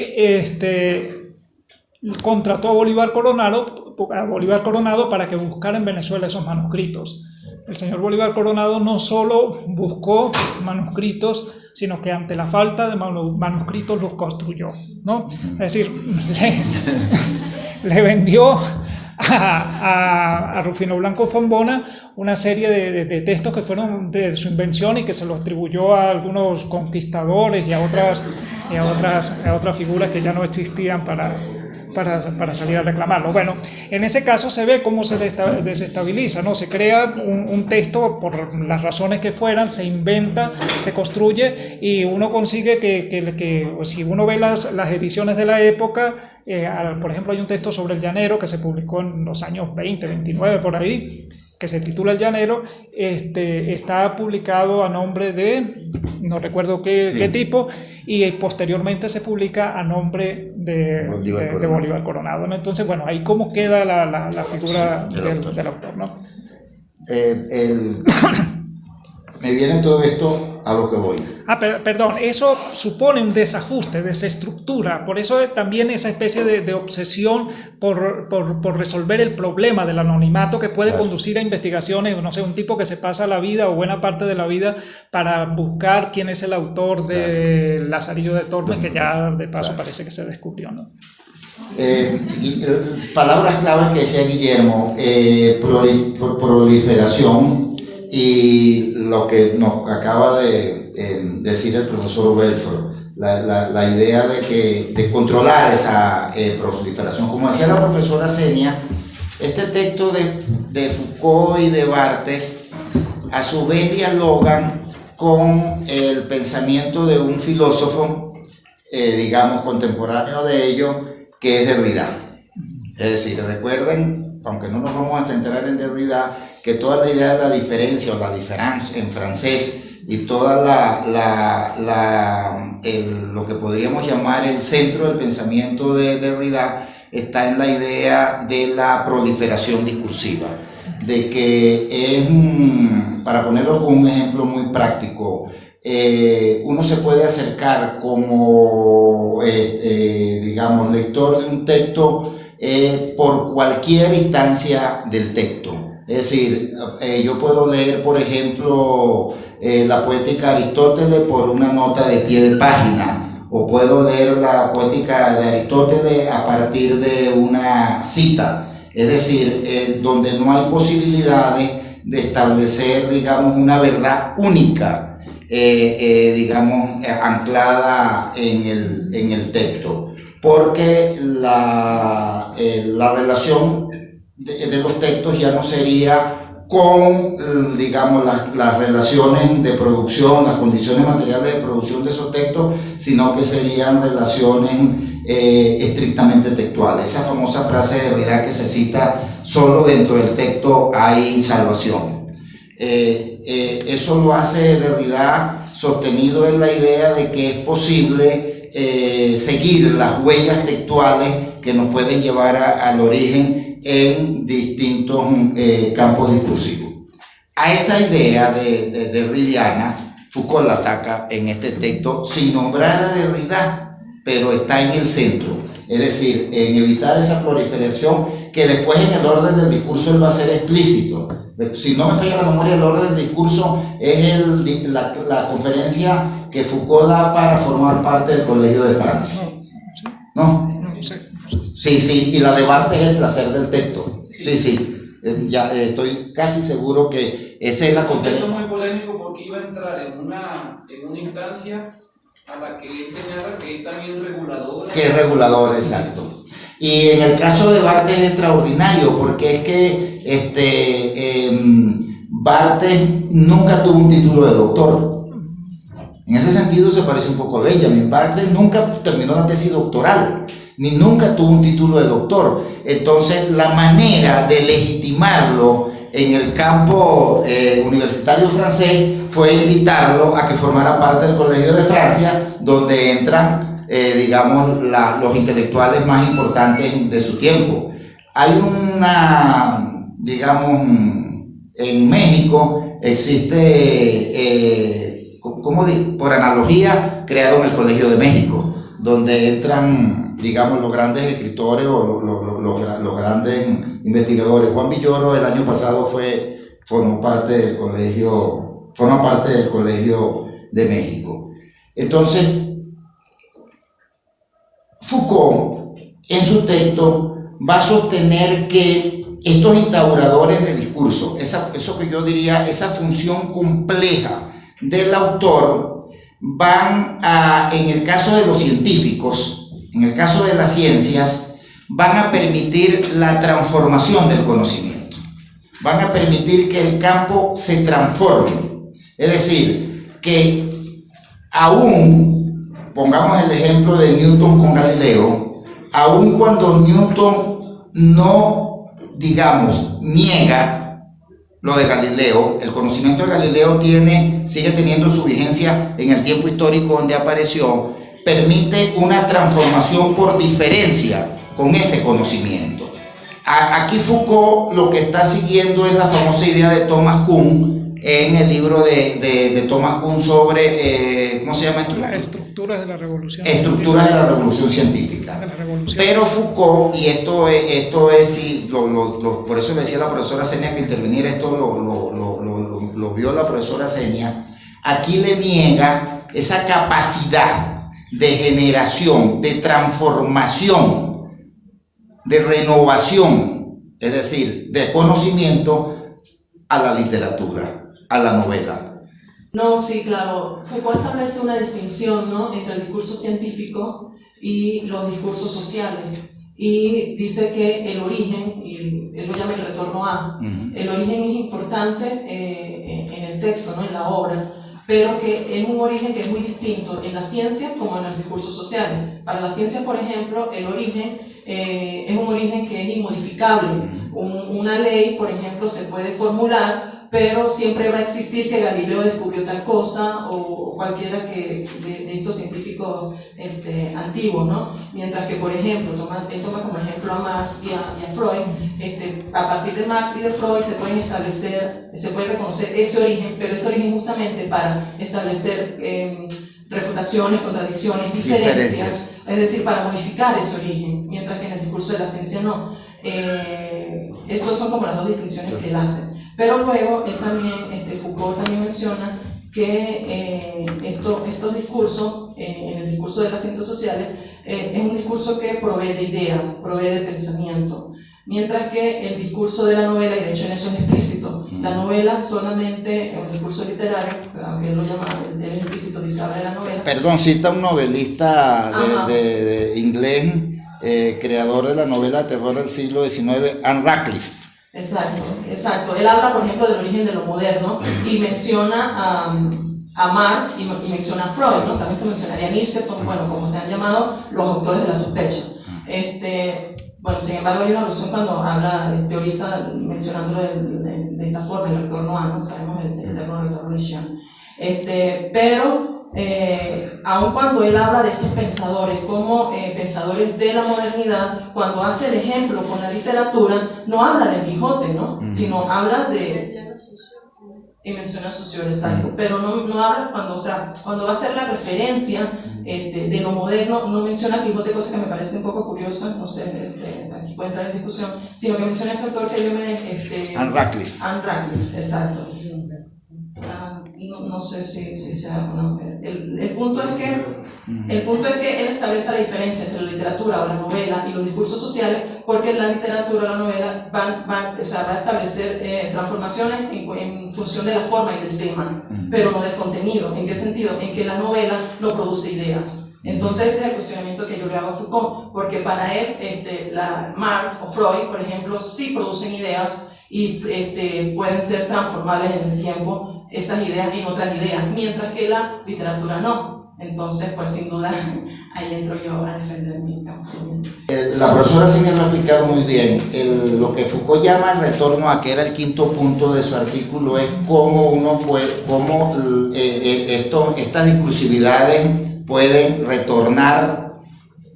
contrató a Bolívar Coronado para que buscara en Venezuela esos manuscritos. El señor Bolívar Coronado no solo buscó manuscritos, sino que ante la falta de manuscritos los construyó, ¿no? Es decir, le vendió a Rufino Blanco Fombona una serie de textos que fueron de su invención y que se los atribuyó a algunos conquistadores y a otras figuras que ya no existían para salir a reclamarlo. Bueno, en ese caso se ve cómo se desestabiliza, ¿no? Se crea un texto por las razones que fueran, se inventa, se construye, y uno consigue que si uno ve las ediciones de la época, por ejemplo, hay un texto sobre el llanero que se publicó en los años 20, 29, por ahí, que se titula El Llanero, está publicado a nombre de, no recuerdo qué tipo, y posteriormente se publica a nombre de Bolívar Coronado, ¿no? Entonces, bueno, ahí cómo queda la figura del autor, ¿no? Me viene todo esto a lo que voy. Perdón, eso supone un desajuste, desestructura, por eso también esa especie de obsesión por resolver el problema del anonimato que puede conducir a investigaciones, no sé, un tipo que se pasa la vida o buena parte de la vida para buscar quién es el autor de Lazarillo de Tormes, que ya de paso parece que se descubrió, ¿no? Palabras claves que decía Guillermo, proliferación, y lo que nos acaba de decir el profesor Belfort, la idea de controlar esa proliferación. Como decía la profesora Senia, este texto de Foucault y de Barthes a su vez dialogan con el pensamiento de un filósofo, digamos, contemporáneo de ellos, que es Derrida. Es decir, recuerden, aunque no nos vamos a centrar en Derrida, que toda la idea de la diferencia o la différence en francés y toda lo que podríamos llamar el centro del pensamiento de Derrida está en la idea de la proliferación discursiva, de que es, para ponerlo con un ejemplo muy práctico, uno se puede acercar como, digamos, lector de un texto por cualquier instancia del texto. Es decir, yo puedo leer, por ejemplo, la poética de Aristóteles por una nota de pie de página, o puedo leer la poética de Aristóteles a partir de una cita. Es decir, donde no hay posibilidades de establecer, digamos, una verdad única, digamos, anclada en el texto, porque la relación de los textos ya no sería con, digamos, las relaciones de producción, las condiciones materiales de producción de esos textos, sino que serían relaciones estrictamente textuales. Esa famosa frase de Derrida que se cita: solo dentro del texto hay salvación. Eso lo hace Derrida sostenido en la idea de que es posible seguir las huellas textuales que nos pueden llevar al origen en distintos campos discursivos. A esa idea de derridiana, Foucault la ataca en este texto sin nombrar a Derrida, pero está en el centro, es decir, en evitar esa proliferación que después en el orden del discurso él va a ser explícito. Si no me falla la memoria, el orden del discurso es la conferencia que Foucault da para formar parte del Colegio de Francia, ¿no? Sí, y la de Barthes es el placer del texto. Sí, ya estoy casi seguro que esa es la conferencia. Es muy polémico porque iba a entrar en una instancia a la que él señala que es también reguladora. Que es regulador, exacto. Y en el caso de Barthes es extraordinario, porque es que Barthes nunca tuvo un título de doctor. En ese sentido se parece un poco a Benjamin. Barthes nunca terminó la tesis doctoral, ni nunca tuvo un título de doctor. Entonces, la manera de legitimarlo en el campo universitario francés fue invitarlo a que formara parte del Colegio de Francia, donde entran, digamos, los intelectuales más importantes de su tiempo. Hay una, digamos, en México existe, por analogía, crearon el Colegio de México, donde entran, digamos, los grandes escritores o los grandes investigadores. Juan Villoro el año pasado forma parte del Colegio de México. Entonces, Foucault, en su texto, va a sostener que estos instauradores de discurso, eso que yo diría, esa función compleja del autor, van a, en el caso de los científicos, en el caso de las ciencias, van a permitir la transformación del conocimiento, van a permitir que el campo se transforme. Es decir, que aún, pongamos el ejemplo de Newton con Galileo, aún cuando Newton no, digamos, niega lo de Galileo, el conocimiento de Galileo sigue teniendo su vigencia en el tiempo histórico donde apareció, permite una transformación por diferencia con ese conocimiento. Aquí Foucault lo que está siguiendo es la famosa idea de Thomas Kuhn en el libro de Thomas Kuhn sobre, ¿cómo se llama esto? Las estructuras de la revolución Estructuras de la revolución científica. Pero Foucault, y esto es por eso le decía a la profesora Senia que intervenir, esto lo vio la profesora Senia, aquí le niega esa capacidad de generación, de transformación, de renovación, es decir, de conocimiento a la literatura, a la novela. No, sí, claro. Foucault establece una distinción, ¿no?, entre el discurso científico y los discursos sociales. Y dice que el origen, y él lo llama el retorno a, el origen es importante en el texto, ¿no?, en la obra, pero que es un origen que es muy distinto en la ciencia como en los discursos sociales. Para la ciencia, por ejemplo, el origen es un origen que es inmodificable. Una ley, por ejemplo, se puede formular, pero siempre va a existir que Galileo descubrió tal cosa o cualquiera de estos científicos antiguos, ¿no? Mientras que, por ejemplo, él toma como ejemplo a Marx y a Freud. A partir de Marx y de Freud se puede reconocer ese origen, pero ese origen justamente para establecer refutaciones, contradicciones, diferencias, es decir, para modificar ese origen, mientras que en el discurso de la ciencia no. Esas son como las dos distinciones que él hace. Pero luego Foucault también menciona que estos discursos, en el discurso de las ciencias sociales, es un discurso que provee de ideas, provee de pensamiento, mientras que el discurso de la novela, y de hecho en eso es explícito, la novela solamente, el discurso literario, aunque él lo llama, él es explícito, dice habla de la novela. Perdón, cita un novelista de inglés, creador de la novela de terror del siglo XIX, Anne Radcliffe. Exacto. Él habla, por ejemplo, del origen de lo moderno y menciona a Marx y menciona a Freud, ¿no? También se mencionaría a Nietzsche, que son, bueno, como se han llamado, los autores de la sospecha. Bueno, sin embargo, hay una alusión cuando teoriza mencionándolo de esta forma, el retorno a, ¿no? Sabemos el eterno retorno nietzscheano. Pero aun cuando él habla de estos pensadores como pensadores de la modernidad, cuando hace el ejemplo con la literatura, no habla del Quijote, ¿no? Sino habla de... Y menciona a Saussure, exacto, pero no habla cuando va a hacer la referencia de lo moderno, no menciona a Quijote, cosa que me parece un poco curiosa, no sé, aquí puede entrar en discusión, sino que menciona a ese autor que yo me... Anne Radcliffe. Anne Radcliffe, exacto. No sé si sea... No, el punto es que él establece la diferencia entre la literatura o la novela y los discursos sociales, porque la literatura o la novela va a establecer transformaciones en función de la forma y del tema, pero no del contenido. ¿En qué sentido? En que la novela no produce ideas. Entonces ese es el cuestionamiento que yo le hago a Foucault, porque para él Marx o Freud, por ejemplo, sí producen ideas y pueden ser transformables en el tiempo, esas ideas en otras ideas, mientras que la literatura no. Entonces, pues sin duda, ahí entro yo a defender mi campo. La profesora sí me lo ha explicado muy bien. Lo que Foucault llama el retorno a, que era el quinto punto de su artículo, es cómo uno puede, cómo estas discursividades pueden retornar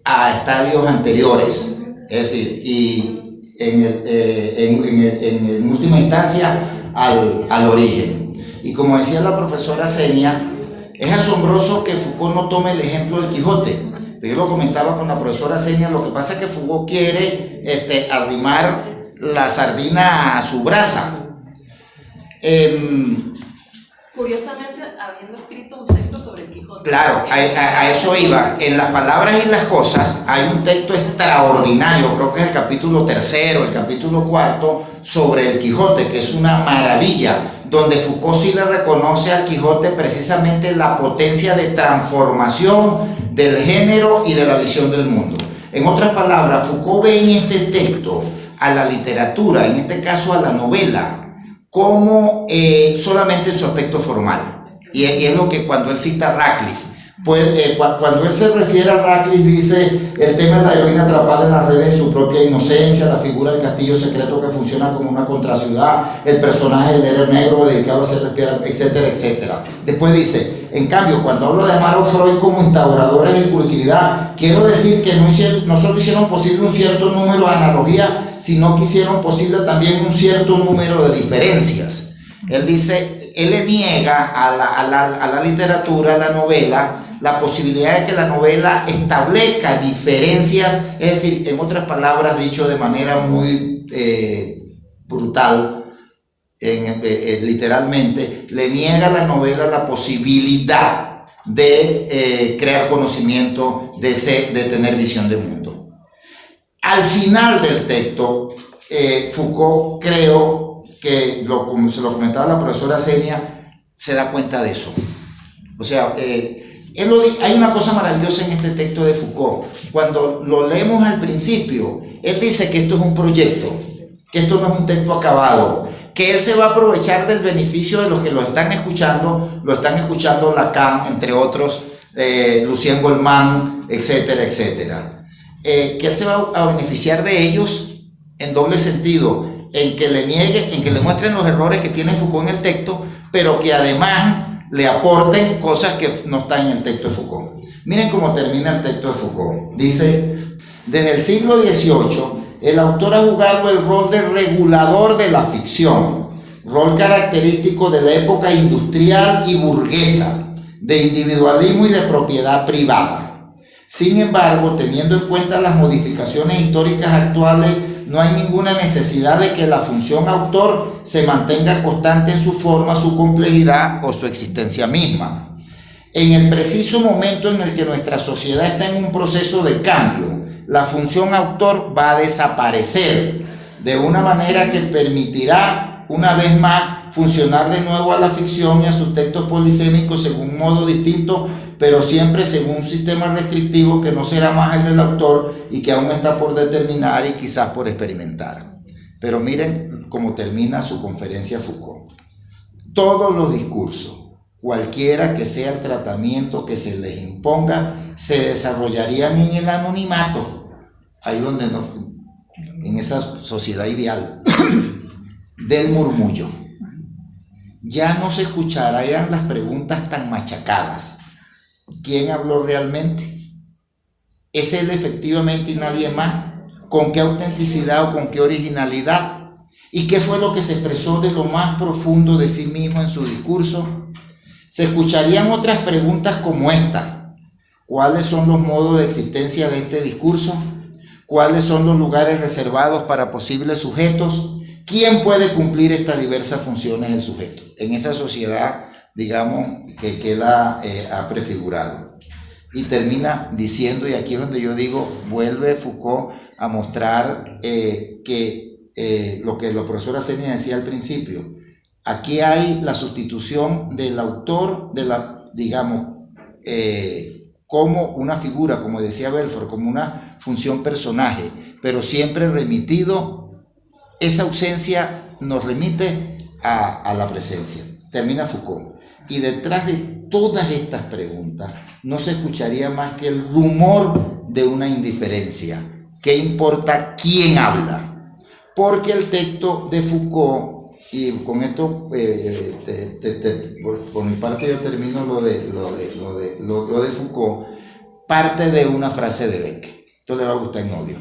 a estadios anteriores. Es decir, y en última instancia al origen. Y como decía la profesora Senia, es asombroso que Foucault no tome el ejemplo del Quijote. Yo lo comentaba con la profesora Senia, lo que pasa es que Foucault quiere arrimar la sardina a su brasa. Curiosamente, habiendo escrito un texto sobre el Quijote. Claro, a eso iba. En Las palabras y las cosas hay un texto extraordinario, creo que es el capítulo 3, el capítulo 4, sobre el Quijote, que es una maravilla, donde Foucault sí le reconoce al Quijote precisamente la potencia de transformación del género y de la visión del mundo. En otras palabras, Foucault ve en este texto a la literatura, en este caso a la novela, como solamente en su aspecto formal. Y es lo que cuando él cita a Radcliffe, pues, cuando él se refiere a Radcliffe, dice: el tema de la heroína atrapada en las redes de su propia inocencia, la figura del castillo secreto que funciona como una contraciudad, el personaje del héroe negro dedicado a ser respirado, etcétera, etcétera. Después dice: en cambio, cuando hablo de Amaro Freud como instauradores de discursividad, quiero decir que no solo hicieron posible un cierto número de analogías, sino que hicieron posible también un cierto número de diferencias. Él dice, él le niega a la literatura, a la novela, la posibilidad de que la novela establezca diferencias, es decir, en otras palabras, dicho de manera muy brutal, literalmente, le niega a la novela la posibilidad de crear conocimiento, de tener visión del mundo. Al final del texto, Foucault, creo que, como se lo comentaba la profesora Senia, se da cuenta de eso. O sea, hay una cosa maravillosa en este texto de Foucault. Cuando lo leemos al principio, él dice que esto es un proyecto, que esto no es un texto acabado, que él se va a aprovechar del beneficio de los que lo están escuchando Lacan, entre otros, Lucien Goldman, etcétera, etcétera. Que él se va a beneficiar de ellos en doble sentido, en que le muestren los errores que tiene Foucault en el texto, pero que además le aporten cosas que no están en el texto de Foucault. Miren cómo termina el texto de Foucault. Dice: desde el siglo XVIII, el autor ha jugado el rol de regulador de la ficción, rol característico de la época industrial y burguesa, de individualismo y de propiedad privada. Sin embargo, teniendo en cuenta las modificaciones históricas actuales, no hay ninguna necesidad de que la función autor se mantenga constante en su forma, su complejidad o su existencia misma. En el preciso momento en el que nuestra sociedad está en un proceso de cambio, la función autor va a desaparecer de una manera que permitirá, una vez más, funcionar de nuevo a la ficción y a sus textos polisémicos según un modo distinto, pero siempre según un sistema restrictivo que no será más el del autor y que aún está por determinar y quizás por experimentar. Pero miren cómo termina su conferencia Foucault. Todos los discursos, cualquiera que sea el tratamiento que se les imponga, se desarrollarían en el anonimato, ahí donde en esa sociedad ideal del murmullo. Ya no se escucharán las preguntas tan machacadas. ¿Quién habló realmente? ¿Es él efectivamente y nadie más? ¿Con qué autenticidad o con qué originalidad? ¿Y qué fue lo que se expresó de lo más profundo de sí mismo en su discurso? Se escucharían otras preguntas como esta: ¿cuáles son los modos de existencia de este discurso? ¿Cuáles son los lugares reservados para posibles sujetos? ¿Quién puede cumplir estas diversas funciones del sujeto? En esa sociedad, digamos, que queda prefigurado. Y termina diciendo, y aquí es donde yo digo, vuelve Foucault a mostrar lo que la profesora Senia decía al principio. Aquí hay la sustitución del autor, como una figura, como decía Belfort, como una función personaje, pero siempre remitido, esa ausencia nos remite a la presencia. Termina Foucault. Y detrás de todas estas preguntas no se escucharía más que el rumor de una indiferencia. ¿Qué importa quién habla? Porque el texto de Foucault, y con esto por mi parte yo termino lo de Foucault, parte de una frase de Beck. Esto le va a gustar en odio.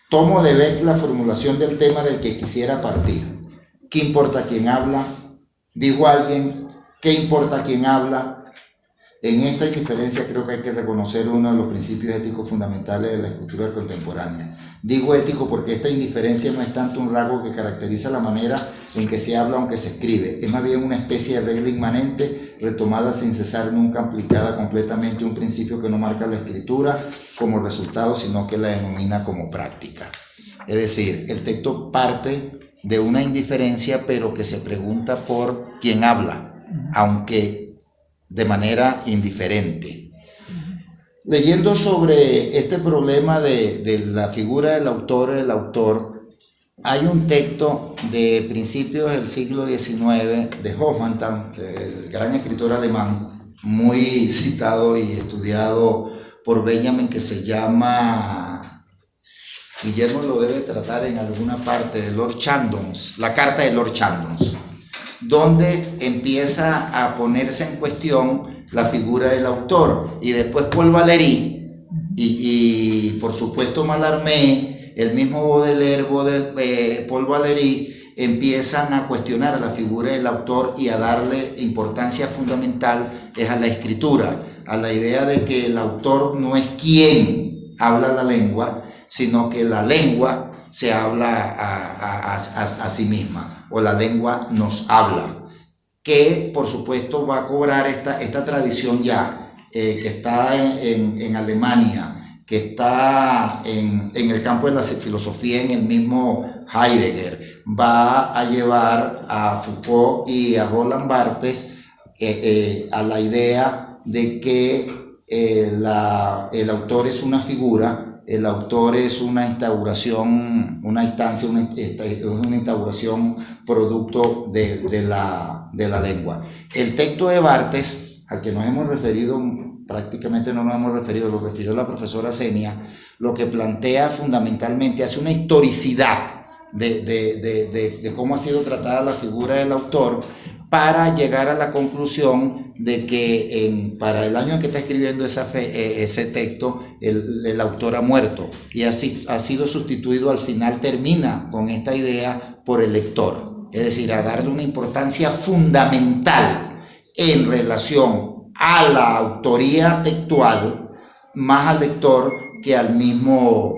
Tomo de Beck la formulación del tema del que quisiera partir. ¿Qué importa quién habla? Dijo alguien, ¿qué importa quién habla? En esta indiferencia creo que hay que reconocer uno de los principios éticos fundamentales de la escritura contemporánea. Digo ético porque esta indiferencia no es tanto un rasgo que caracteriza la manera en que se habla aunque se escribe, es más bien una especie de regla inmanente retomada sin cesar, nunca aplicada completamente, un principio que no marca la escritura como resultado, sino que la denomina como práctica. Es decir, el texto parte de una indiferencia, pero que se pregunta por quién habla, aunque de manera indiferente. Leyendo sobre este problema de la figura del autor, hay un texto de principios del siglo XIX de Hofmannsthal, el gran escritor alemán, muy citado y estudiado por Benjamin, que se llama, Guillermo lo debe tratar en alguna parte, de Lord Chandos, la carta de Lord Chandos, donde empieza a ponerse en cuestión la figura del autor, y después Paul Valéry y por supuesto Mallarmé, el mismo Baudelaire, Paul Valéry, empiezan a cuestionar a la figura del autor y a darle importancia fundamental es a la escritura, a la idea de que el autor no es quien habla la lengua, sino que la lengua se habla a sí misma, o la lengua nos habla, que por supuesto va a cobrar esta tradición ya, que está en Alemania, que está en el campo de la filosofía, en el mismo Heidegger, va a llevar a Foucault y a Roland Barthes a la idea de que el autor es una figura, el autor es una instauración, una instancia, es una instauración producto de la lengua. El texto de Barthes, al que nos hemos referido, prácticamente no nos hemos referido, lo refirió la profesora Zenia, lo que plantea fundamentalmente, hace una historicidad de cómo ha sido tratada la figura del autor, para llegar a la conclusión de que para el año en que está escribiendo ese texto, el autor ha muerto y ha sido sustituido. Al final termina con esta idea por el lector, es decir, a darle una importancia fundamental en relación a la autoría textual, más al lector que al mismo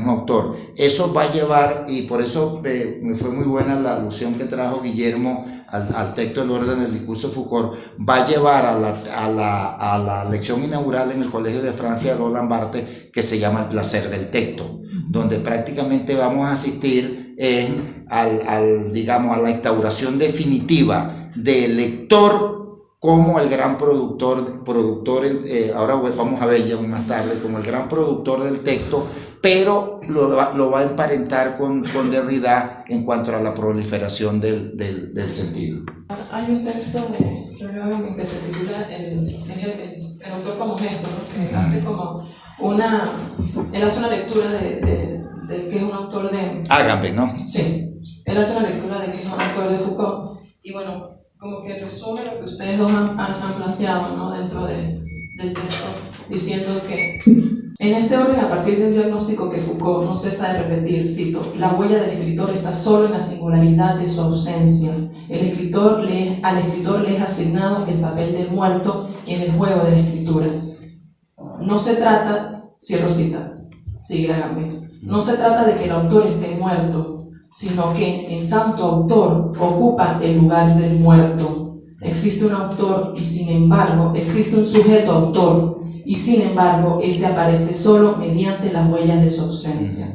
autor. Eso va a llevar, y por eso me fue muy buena la alusión que trajo Guillermo al texto del orden del discurso de Foucault, va a llevar a la lección inaugural en el Colegio de Francia de Roland Barthes, que se llama El placer del texto, donde prácticamente vamos a asistir digamos, a la instauración definitiva del lector como el gran productor, ahora vamos a ver ya más tarde, como el gran productor del texto, pero lo va a emparentar con Derrida en cuanto a la proliferación del sentido. Hay un texto de John que se titula el autor como gesto, ¿no? Que hace como él hace una lectura de que es un autor de... Agamben, ¿no? Sí, él hace una lectura de que es un autor de Foucault, y bueno, como que resume lo que ustedes dos han planteado, ¿no? Dentro del texto, diciendo que en este orden, a partir de un diagnóstico que Foucault no cesa de repetir, cito, la huella del escritor está solo en la singularidad de su ausencia. Al escritor le es asignado el papel del muerto en el juego de la escritura. No se trata, cierro cita, sigue Agamben, no se trata de que el autor esté muerto, sino que en tanto autor ocupa el lugar del muerto. Existe un autor y sin embargo existe un sujeto autor, y sin embargo este aparece solo mediante las huellas de su ausencia.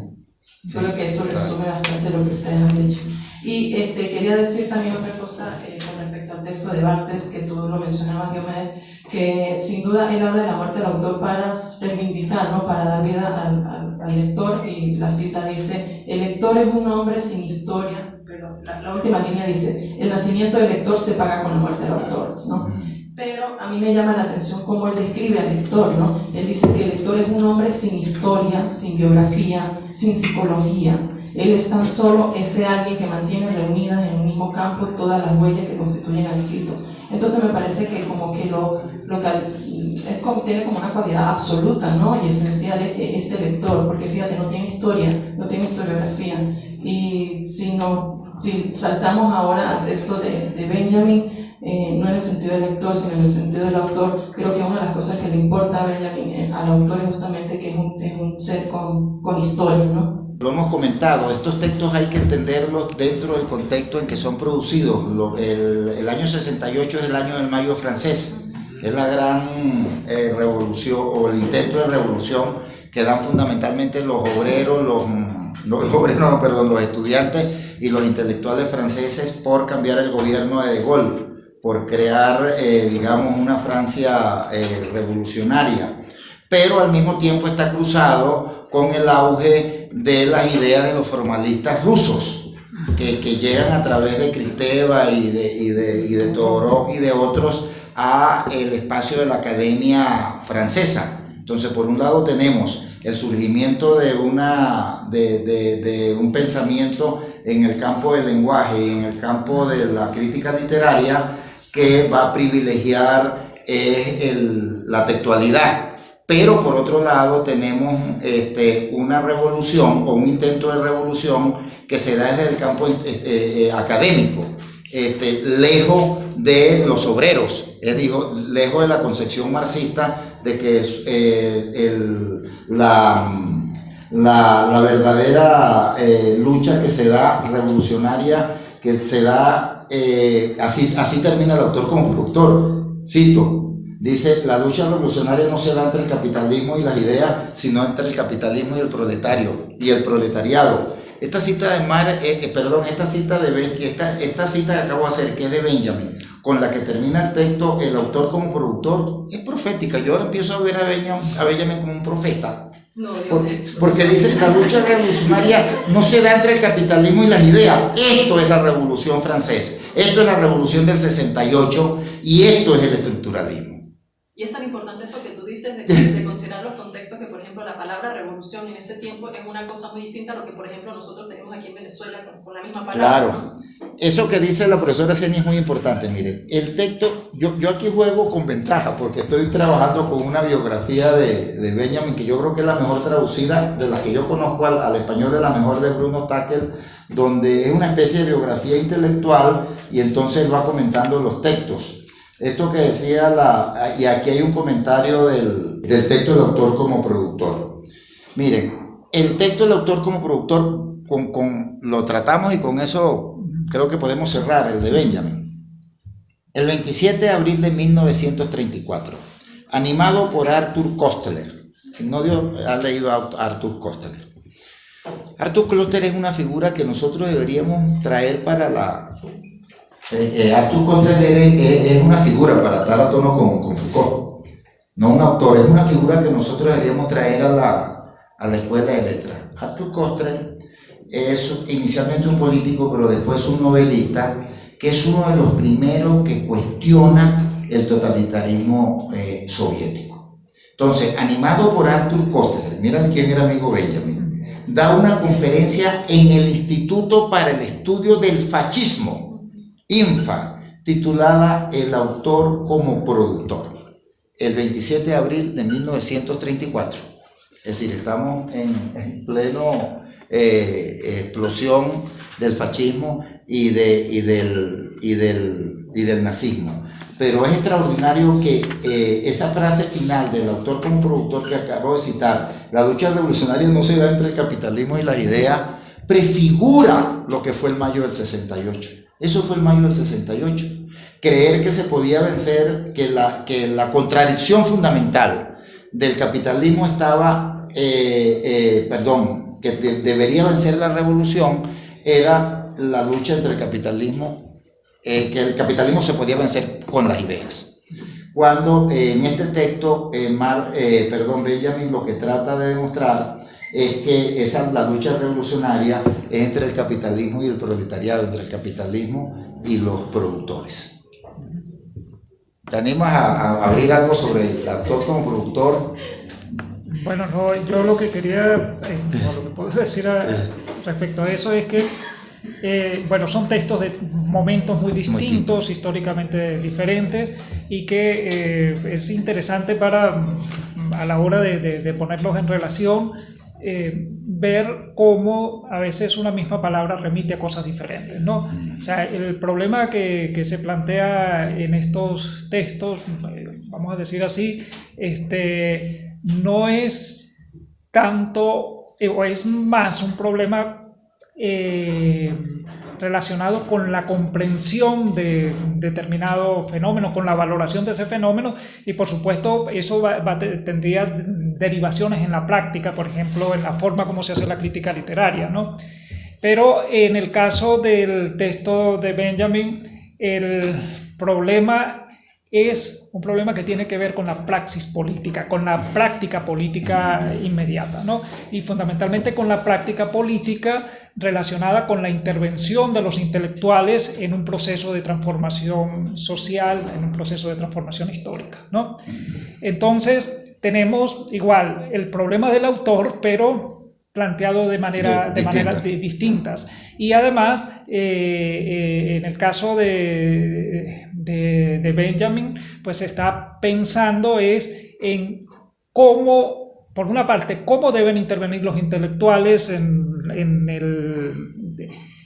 Yo creo que eso resume bastante lo que ustedes han dicho. Y quería decir también otra cosa con respecto al texto de Barthes, que tú lo mencionabas, Diomedes, que sin duda él habla de la muerte del autor para reivindicar, ¿no? Para dar vida al lector, y la cita dice: el lector es un hombre sin historia, pero la última línea dice: el nacimiento del lector se paga con la muerte del autor, ¿no? Pero a mí me llama la atención cómo él describe al lector, ¿no? Él dice que el lector es un hombre sin historia, sin biografía, sin psicología. Él es tan solo ese alguien que mantiene reunidas en un mismo campo todas las huellas que constituyen al escrito. Entonces me parece que como que tiene como una cualidad absoluta, ¿no? Y esencial este lector, porque fíjate, no tiene historia, no tiene historiografía. Y si saltamos ahora al texto de Benjamin, no en el sentido del lector, sino en el sentido del autor, creo que una de las cosas que le importa a Benjamin, al autor, es justamente que es un ser con historia, ¿no? Lo hemos comentado, estos textos hay que entenderlos dentro del contexto en que son producidos. El año 68 es el año del Mayo francés, es la gran revolución, o el intento de revolución que dan fundamentalmente los obreros, los estudiantes y los intelectuales franceses por cambiar el gobierno de Gaulle, por crear, digamos, una Francia revolucionaria, pero al mismo tiempo está cruzado con el auge de las ideas de los formalistas rusos, que llegan a través de Kristeva y de Todorov y de otros a el espacio de la academia francesa. Entonces, por un lado tenemos el surgimiento de un pensamiento en el campo del lenguaje y en el campo de la crítica literaria que va a privilegiar la textualidad. Pero por otro lado tenemos una revolución o un intento de revolución que se da desde el campo académico, lejos de los obreros, lejos de la concepción marxista de que la verdadera lucha que se da revolucionaria, que se da, así termina el autor como productor, cito. Dice: la lucha revolucionaria no se da entre el capitalismo y las ideas, sino entre el capitalismo y el proletariado. Esta cita esta cita que acabo de hacer, que es de Benjamin, con la que termina el texto, el autor como productor, es profética. Yo ahora empiezo a ver a Benjamin como un profeta. Porque dice: la lucha revolucionaria no se da entre el capitalismo y las ideas. Esto es la revolución francesa, esto es la revolución del 68 y esto es el estructuralismo. Y es tan importante eso que tú dices de considerar los contextos, que por ejemplo la palabra revolución en ese tiempo es una cosa muy distinta a lo que por ejemplo nosotros tenemos aquí en Venezuela con la misma palabra. Claro, ¿no? Eso que dice la profesora Seni es muy importante. Mire, el texto, yo aquí juego con ventaja porque estoy trabajando con una biografía de Benjamin, que yo creo que es la mejor traducida de las que yo conozco al español, de la mejor, de Bruno Tackel, donde es una especie de biografía intelectual y entonces va comentando los textos. Esto que decía y aquí hay un comentario del texto del autor como productor. Miren, el texto del autor como productor lo tratamos y con eso creo que podemos cerrar, el de Benjamin. El 27 de abril de 1934, animado por Arthur Koestler. ¿No ha leído a Arthur Koestler? Arthur Koestler es una figura que nosotros deberíamos traer para la... Arthur Koestler es una figura para estar a tono con Foucault, no un autor, es una figura que nosotros deberíamos traer a la escuela de letras. Arthur Koestler es inicialmente un político, pero después un novelista, que es uno de los primeros que cuestiona el totalitarismo soviético. Entonces, animado por Arthur Koestler, miren quién era amigo Benjamin, da una conferencia en el Instituto para el Estudio del Fascismo, INFA, titulada El autor como productor, el 27 de abril de 1934. Es decir, estamos en pleno explosión del fascismo y del nazismo. Pero es extraordinario que esa frase final del autor como productor que acabo de citar, la lucha revolucionaria no se da entre el capitalismo y las ideas, prefigura lo que fue el mayo del 68. Eso fue el mayo del 68. Creer que se podía vencer, que la contradicción fundamental del capitalismo estaba, que debería vencer la revolución, era la lucha entre el capitalismo, que el capitalismo se podía vencer con las ideas. cuando en este texto Benjamin lo que trata de demostrar es que la lucha revolucionaria es entre el capitalismo y el proletariado, entre el capitalismo y los productores. ¿Te animas a abrir algo sobre el actor como productor? Bueno, no, yo lo que quería, o lo que puedo decir respecto a eso es que, bueno, son textos de momentos muy distintos, históricamente diferentes, y que es interesante para, a la hora de ponerlos en relación, ver cómo a veces una misma palabra remite a cosas diferentes, ¿no? O sea, el problema que se plantea en estos textos, vamos a decir así, no es tanto, o es más un problema relacionado con la comprensión de determinado fenómeno, con la valoración de ese fenómeno, y por supuesto eso tendría derivaciones en la práctica, por ejemplo, en la forma como se hace la crítica literaria, ¿no? Pero en el caso del texto de Benjamin, el problema es un problema que tiene que ver con la praxis política, con la práctica política inmediata, ¿no? Y fundamentalmente con la práctica política relacionada con la intervención de los intelectuales en un proceso de transformación social, en un proceso de transformación histórica, ¿no? Entonces, tenemos igual el problema del autor, pero planteado de maneras distintas. Y además, en el caso de Benjamin, pues se está pensando en cómo, por una parte, cómo deben intervenir los intelectuales en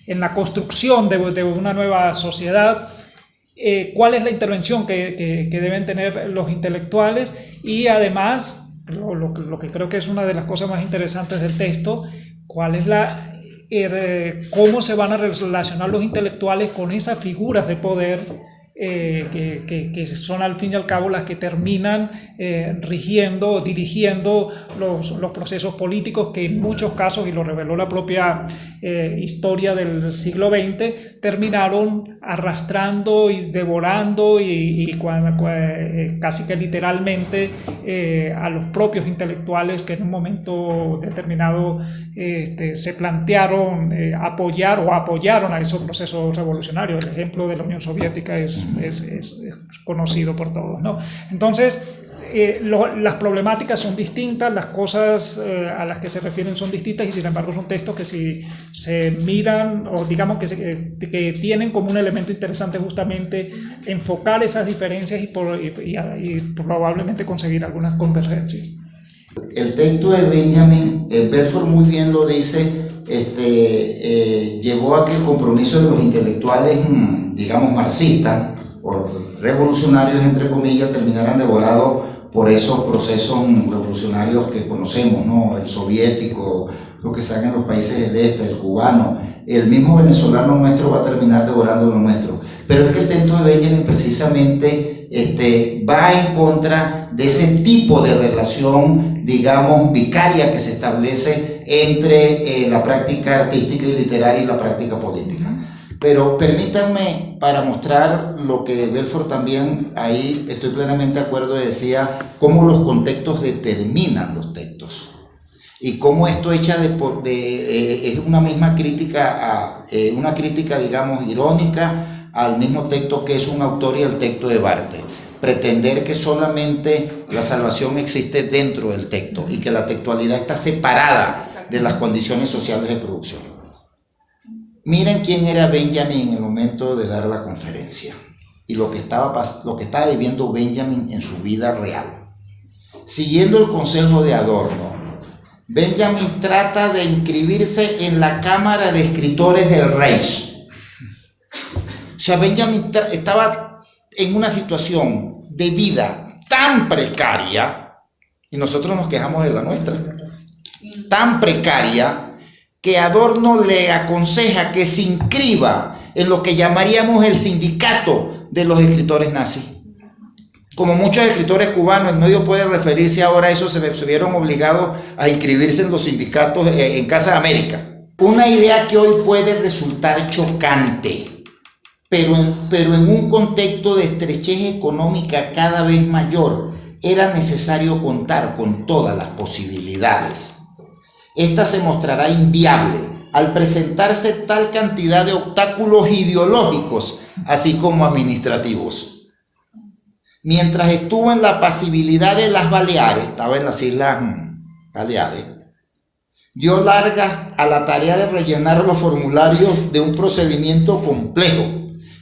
la construcción de una nueva sociedad, cuál es la intervención que deben tener los intelectuales, y además, lo que creo que es una de las cosas más interesantes del texto, cuál es cómo se van a relacionar los intelectuales con esas figuras de poder que son al fin y al cabo las que terminan rigiendo, dirigiendo los procesos políticos, que en muchos casos, y lo reveló la propia historia del siglo XX, terminaron arrastrando y devorando y casi que literalmente a los propios intelectuales que en un momento determinado se plantearon apoyar o apoyaron a esos procesos revolucionarios. El ejemplo de la Unión Soviética es conocido por todos, ¿no? Entonces, las problemáticas son distintas, las cosas a las que se refieren son distintas, y sin embargo son textos que si se miran, o digamos que tienen como un elemento interesante justamente enfocar esas diferencias y probablemente conseguir algunas convergencias. El texto de Benjamin, Bedford muy bien lo dice, llevó a que el compromiso de los intelectuales, digamos, marxistas o revolucionarios, entre comillas, terminaran devorados por esos procesos revolucionarios que conocemos, ¿no? El soviético, lo que se haga en los países del este, el cubano, el mismo venezolano nuestro va a terminar devorando lo nuestro. Pero es que el texto de Benjamin precisamente va en contra de ese tipo de relación, digamos, vicaria que se establece entre la práctica artística y literaria y la práctica política. Pero permítanme, para mostrar lo que Bedford también, ahí estoy plenamente de acuerdo, decía cómo los contextos determinan los textos y cómo esto es una misma crítica, una crítica, digamos, irónica al mismo texto que es un autor y al texto de Barthes. Pretender que solamente la salvación existe dentro del texto y que la textualidad está separada de las condiciones sociales de producción. Miren quién era Benjamin en el momento de dar la conferencia y lo que estaba viviendo Benjamin en su vida real. Siguiendo el consejo de Adorno, Benjamin trata de inscribirse en la Cámara de Escritores del Reich. O sea, Benjamin estaba en una situación de vida tan precaria, y nosotros nos quejamos de la nuestra, tan precaria, que Adorno le aconseja que se inscriba en lo que llamaríamos el sindicato de los escritores nazis. Como muchos escritores cubanos, no puede referirse ahora a eso, se vieron obligados a inscribirse en los sindicatos en Casa de América. Una idea que hoy puede resultar chocante, pero en un contexto de estrechez económica cada vez mayor, era necesario contar con todas las posibilidades. Esta se mostrará inviable al presentarse tal cantidad de obstáculos ideológicos, así como administrativos. Mientras estuvo en la pasibilidad de las Baleares, estaba en las Islas Baleares, dio largas a la tarea de rellenar los formularios de un procedimiento complejo,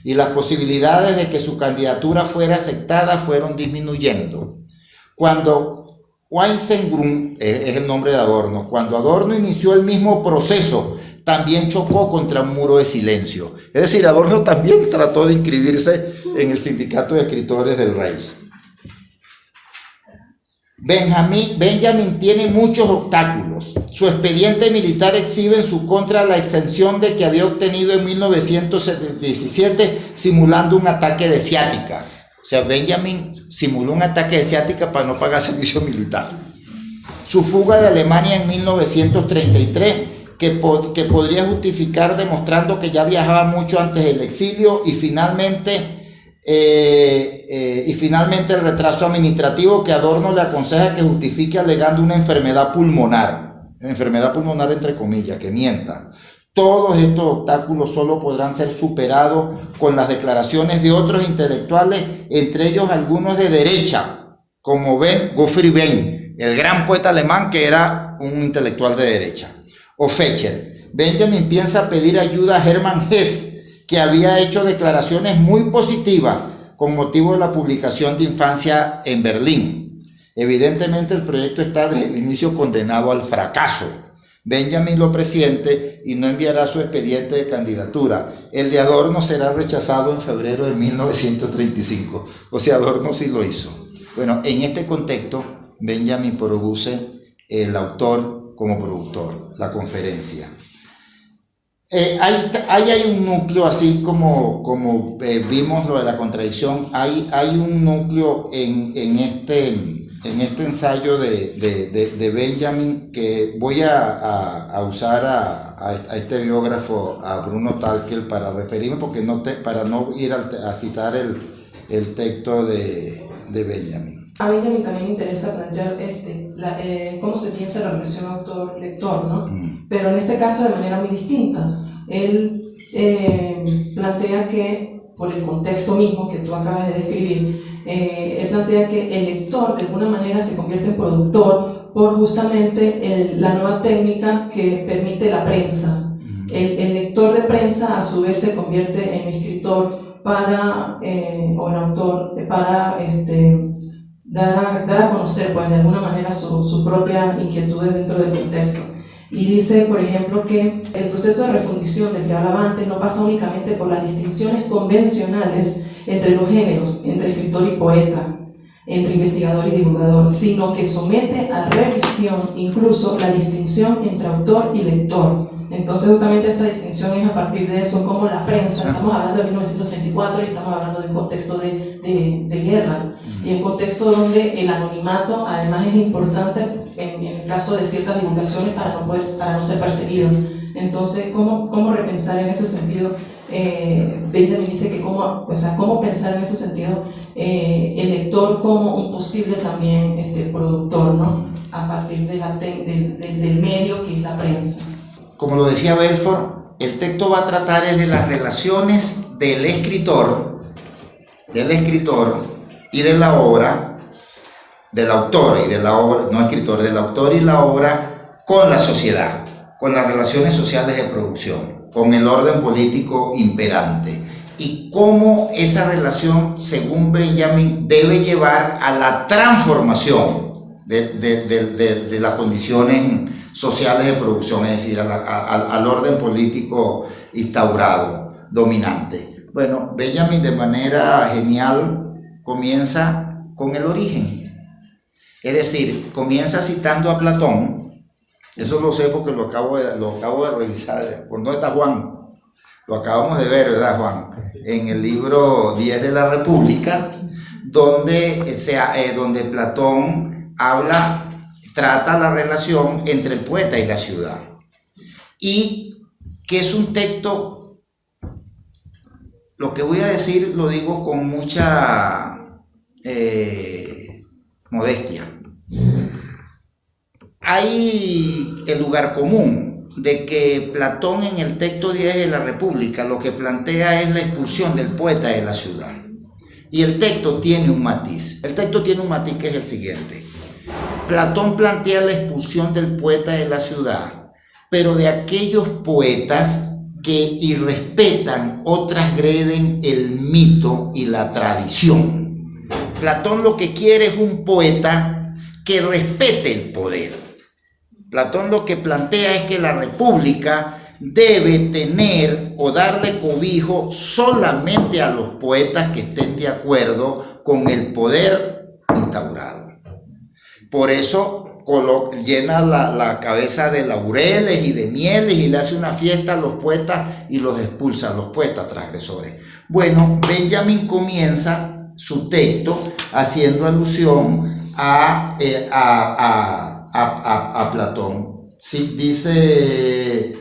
y las posibilidades de que su candidatura fuera aceptada fueron disminuyendo. Cuando Weissengrun, es el nombre de Adorno, cuando Adorno inició el mismo proceso, también chocó contra un muro de silencio. Es decir, Adorno también trató de inscribirse en el sindicato de escritores del Reich. Benjamin tiene muchos obstáculos. Su expediente militar exhibe en su contra la exención de que había obtenido en 1917 simulando un ataque de ciática. O sea, Benjamin simuló un ataque de ciática para no pagar servicio militar. Su fuga de Alemania en 1933, que podría justificar demostrando que ya viajaba mucho antes del exilio, y finalmente el retraso administrativo que Adorno le aconseja que justifique alegando una enfermedad pulmonar entre comillas, que mienta. Todos estos obstáculos solo podrán ser superados con las declaraciones de otros intelectuales, entre ellos algunos de derecha, como Gottfried Benn, el gran poeta alemán que era un intelectual de derecha, o Fächer. Benjamin piensa pedir ayuda a Hermann Hesse, que había hecho declaraciones muy positivas con motivo de la publicación de Infancia en Berlín. Evidentemente el proyecto está desde el inicio condenado al fracaso. Benjamin lo presiente y no enviará su expediente de candidatura. El de Adorno será rechazado en febrero de 1935. O sea, Adorno sí lo hizo. Bueno, en este contexto, Benjamin produce el autor como productor, la conferencia. Hay un núcleo, así como vimos lo de la contradicción, hay un núcleo en este ensayo de Benjamin, que voy a usar a este biógrafo, a Bruno Talkel, para referirme, para no ir a citar el texto de Benjamin. A Benjamin también interesa plantear cómo se piensa la relación autor-lector, ¿no? Pero en este caso de manera muy distinta. Él plantea que, por el contexto mismo que tú acabas de describir, él plantea que el lector de alguna manera se convierte en productor por justamente la nueva técnica que permite la prensa. El lector de prensa a su vez se convierte en escritor o en autor para dar a conocer, pues, de alguna manera su propia inquietud dentro del contexto. Y dice, por ejemplo, que el proceso de refundición del que hablaba antes no pasa únicamente por las distinciones convencionales entre los géneros, entre escritor y poeta, entre investigador y divulgador, sino que somete a revisión incluso la distinción entre autor y lector. Entonces, justamente esta distinción es a partir de eso, como la prensa, estamos hablando de 1934 y estamos hablando de un contexto de guerra, y un contexto donde el anonimato además es importante en el caso de ciertas divulgaciones para no ser perseguido. Entonces, ¿cómo repensar en ese sentido? Benjamin dice que cómo pensar en ese sentido el lector como un posible también productor, ¿no? A partir del medio que es la prensa. Como lo decía Belfort, el texto va a tratar de las relaciones del escritor y de la obra, del autor y de la obra, no escritor, del autor y la obra con la sociedad, con las relaciones sociales de producción, con el orden político imperante, y cómo esa relación, según Benjamin, debe llevar a la transformación de las condiciones sociales de producción, es decir, al orden político instaurado, dominante. Bueno, Benjamin de manera genial comienza con el origen, es decir, comienza citando a Platón. Eso lo sé porque lo acabo de revisar. ¿Por dónde está Juan? Lo acabamos de ver, ¿verdad, Juan? En el libro 10 de la República, donde Platón trata la relación entre el poeta y la ciudad, y que es un texto lo que voy a decir lo digo con mucha modestia. Hay el lugar común de que Platón en el texto 10 de la República lo que plantea es la expulsión del poeta de la ciudad. Y el texto tiene un matiz. El texto tiene un matiz que es el siguiente. Platón plantea la expulsión del poeta de la ciudad, pero de aquellos poetas que irrespetan o transgreden el mito y la tradición. Platón lo que quiere es un poeta que respete el poder. Platón lo que plantea es que la república debe tener o darle cobijo solamente a los poetas que estén de acuerdo con el poder instaurado. Por eso llena la cabeza de laureles y de mieles y le hace una fiesta a los poetas y los expulsa a los poetas transgresores. Bueno, Benjamin comienza su texto haciendo alusión a Platón. Sí, dice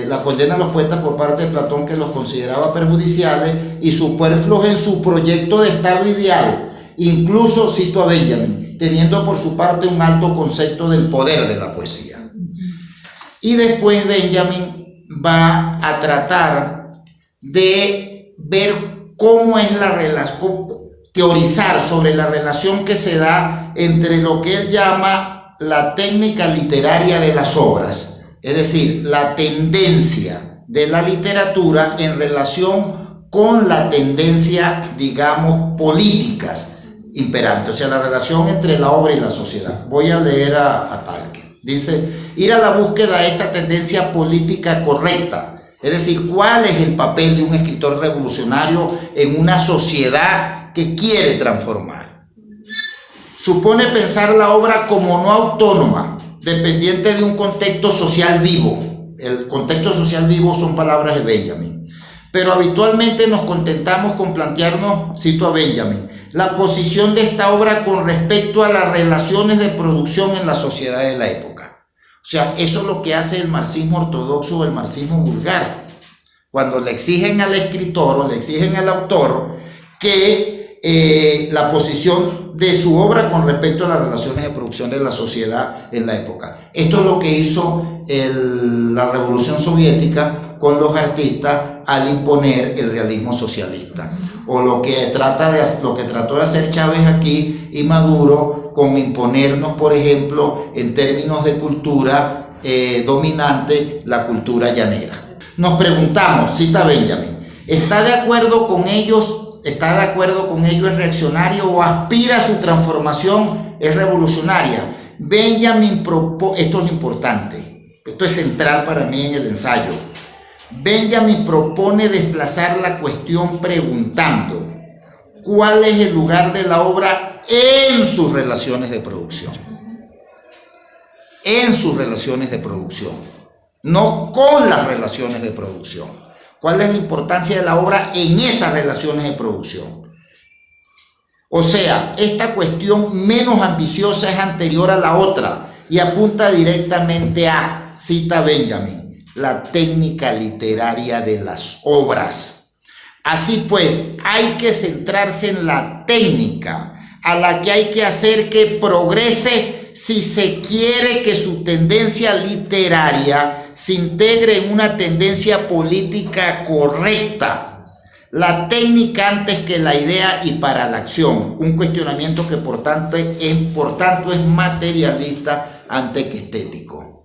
la condena a los poetas por parte de Platón, que los consideraba perjudiciales y superfluos en su proyecto de estado ideal. Incluso, cito a Benjamin, teniendo por su parte un alto concepto del poder de la poesía. Y después Benjamin va a tratar de ver cómo es la relación, teorizar sobre la relación que se da entre lo que él llama la técnica literaria de las obras, es decir, la tendencia de la literatura en relación con la tendencia, digamos, políticas imperante, o sea, la relación entre la obra y la sociedad. Voy a leer a Talque. Dice, ir a la búsqueda de esta tendencia política correcta, es decir, cuál es el papel de un escritor revolucionario en una sociedad que quiere transformar. Supone pensar la obra como no autónoma, dependiente de un contexto social vivo. El contexto social vivo son palabras de Benjamin. Pero habitualmente nos contentamos con plantearnos, cito a Benjamin, la posición de esta obra con respecto a las relaciones de producción en la sociedad de la época. O sea, eso es lo que hace el marxismo ortodoxo o el marxismo vulgar. Cuando le exigen al escritor o le exigen al autor que la posición de su obra con respecto a las relaciones de producción de la sociedad en la época. Esto es lo que hizo la Revolución Soviética con los artistas al imponer el realismo socialista, o lo que trató de hacer Chávez aquí y Maduro con imponernos, por ejemplo, en términos de cultura dominante, la cultura llanera. Nos preguntamos, cita Benjamin, ¿está de acuerdo con ellos? ¿Está de acuerdo con ello? ¿Es reaccionario o aspira a su transformación? ¿Es revolucionaria? Benjamin propone, esto es lo importante, esto es central para mí en el ensayo. Benjamin propone desplazar la cuestión preguntando ¿cuál es el lugar de la obra en sus relaciones de producción? En sus relaciones de producción, no con las relaciones de producción. ¿Cuál es la importancia de la obra en esas relaciones de producción? O sea, esta cuestión menos ambiciosa es anterior a la otra y apunta directamente a, cita Benjamin, la técnica literaria de las obras. Así pues, hay que centrarse en la técnica, a la que hay que hacer que progrese si se quiere que su tendencia literaria se integre en una tendencia política correcta. La técnica antes que la idea y para la acción. Un cuestionamiento que por tanto es materialista antes que estético.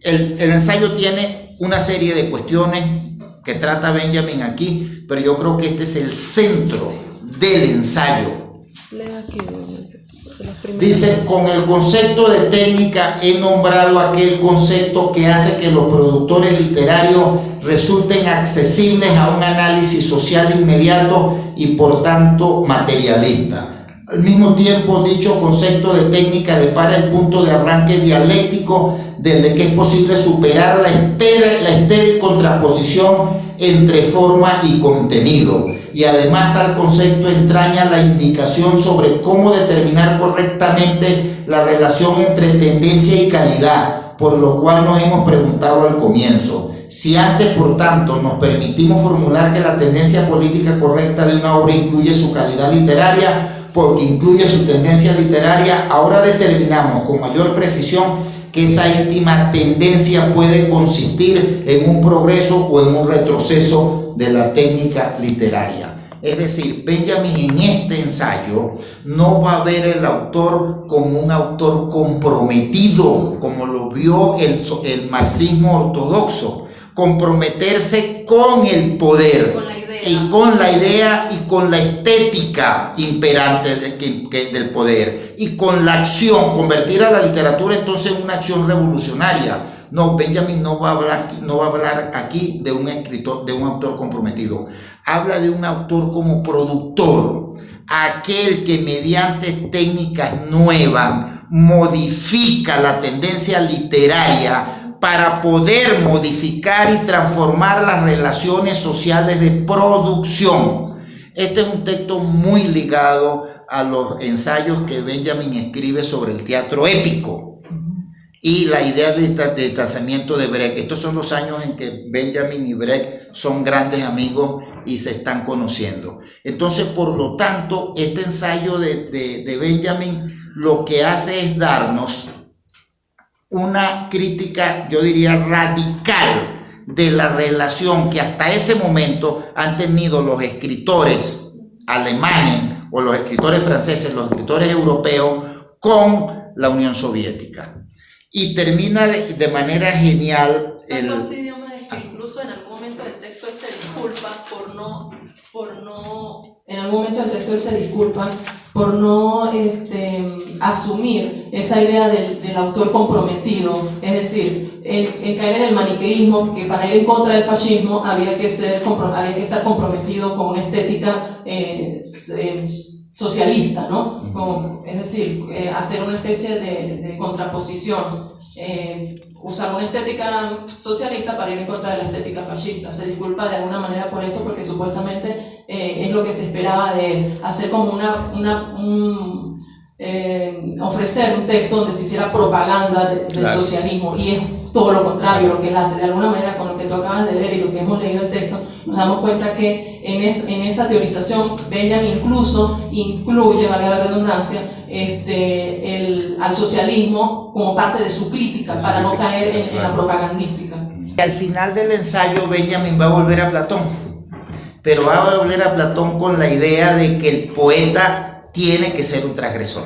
El ensayo tiene una serie de cuestiones que trata Benjamin aquí, pero yo creo que este es el centro del ensayo. Dice, con el concepto de técnica he nombrado aquel concepto que hace que los productores literarios resulten accesibles a un análisis social inmediato y por tanto materialista. Al mismo tiempo, dicho concepto de técnica depara el punto de arranque dialéctico desde que es posible superar la estéril contraposición entre forma y contenido. Y además tal concepto entraña la indicación sobre cómo determinar correctamente la relación entre tendencia y calidad, por lo cual nos hemos preguntado al comienzo, Si antes, por tanto, nos permitimos formular que la tendencia política correcta de una obra incluye su calidad literaria, porque incluye su tendencia literaria, ahora determinamos con mayor precisión que esa íntima tendencia puede consistir en un progreso o en un retroceso de la técnica literaria. Es decir, Benjamin en este ensayo no va a ver el autor como un autor comprometido, como lo vio el marxismo ortodoxo, comprometerse con el poder, y con la idea y con la estética imperante del poder, y con la acción, convertir a la literatura entonces en una acción revolucionaria. No, Benjamin no va a hablar aquí de un escritor, de un autor comprometido. Habla de un autor como productor, aquel que mediante técnicas nuevas modifica la tendencia literaria para poder modificar y transformar las relaciones sociales de producción. Este es un texto muy ligado a los ensayos que Benjamin escribe sobre el teatro épico y la idea de distanciamiento de Brecht. Estos son los años en que Benjamin y Brecht son grandes amigos y se están conociendo. Entonces, por lo tanto, este ensayo de Benjamin lo que hace es darnos una crítica, yo diría, radical de la relación que hasta ese momento han tenido los escritores alemanes o los escritores franceses, los escritores europeos con la Unión Soviética. Y termina de manera genial Tanto así, digamos, que incluso en algún momento del texto él se disculpa en algún momento del texto él se disculpa por no asumir esa idea del autor comprometido, es decir, en caer en el maniqueísmo, que para ir en contra del fascismo había que estar comprometido con una estética socialista, ¿no? Es decir, hacer una especie de contraposición, usar una estética socialista para ir en contra de la estética fascista. Se disculpa de alguna manera por eso, porque supuestamente es lo que se esperaba de él, hacer como ofrecer un texto donde se hiciera propaganda del socialismo, y es todo lo contrario lo que él hace. De alguna manera, con lo que tú acabas de leer y lo que hemos leído el texto, nos damos cuenta que en esa teorización Benjamin incluso incluye, valga la redundancia, al socialismo como parte de su crítica, para no caer en la propagandística. Al final del ensayo Benjamin va a volver a Platón, pero va a volver a Platón con la idea de que el poeta tiene que ser un transgresor,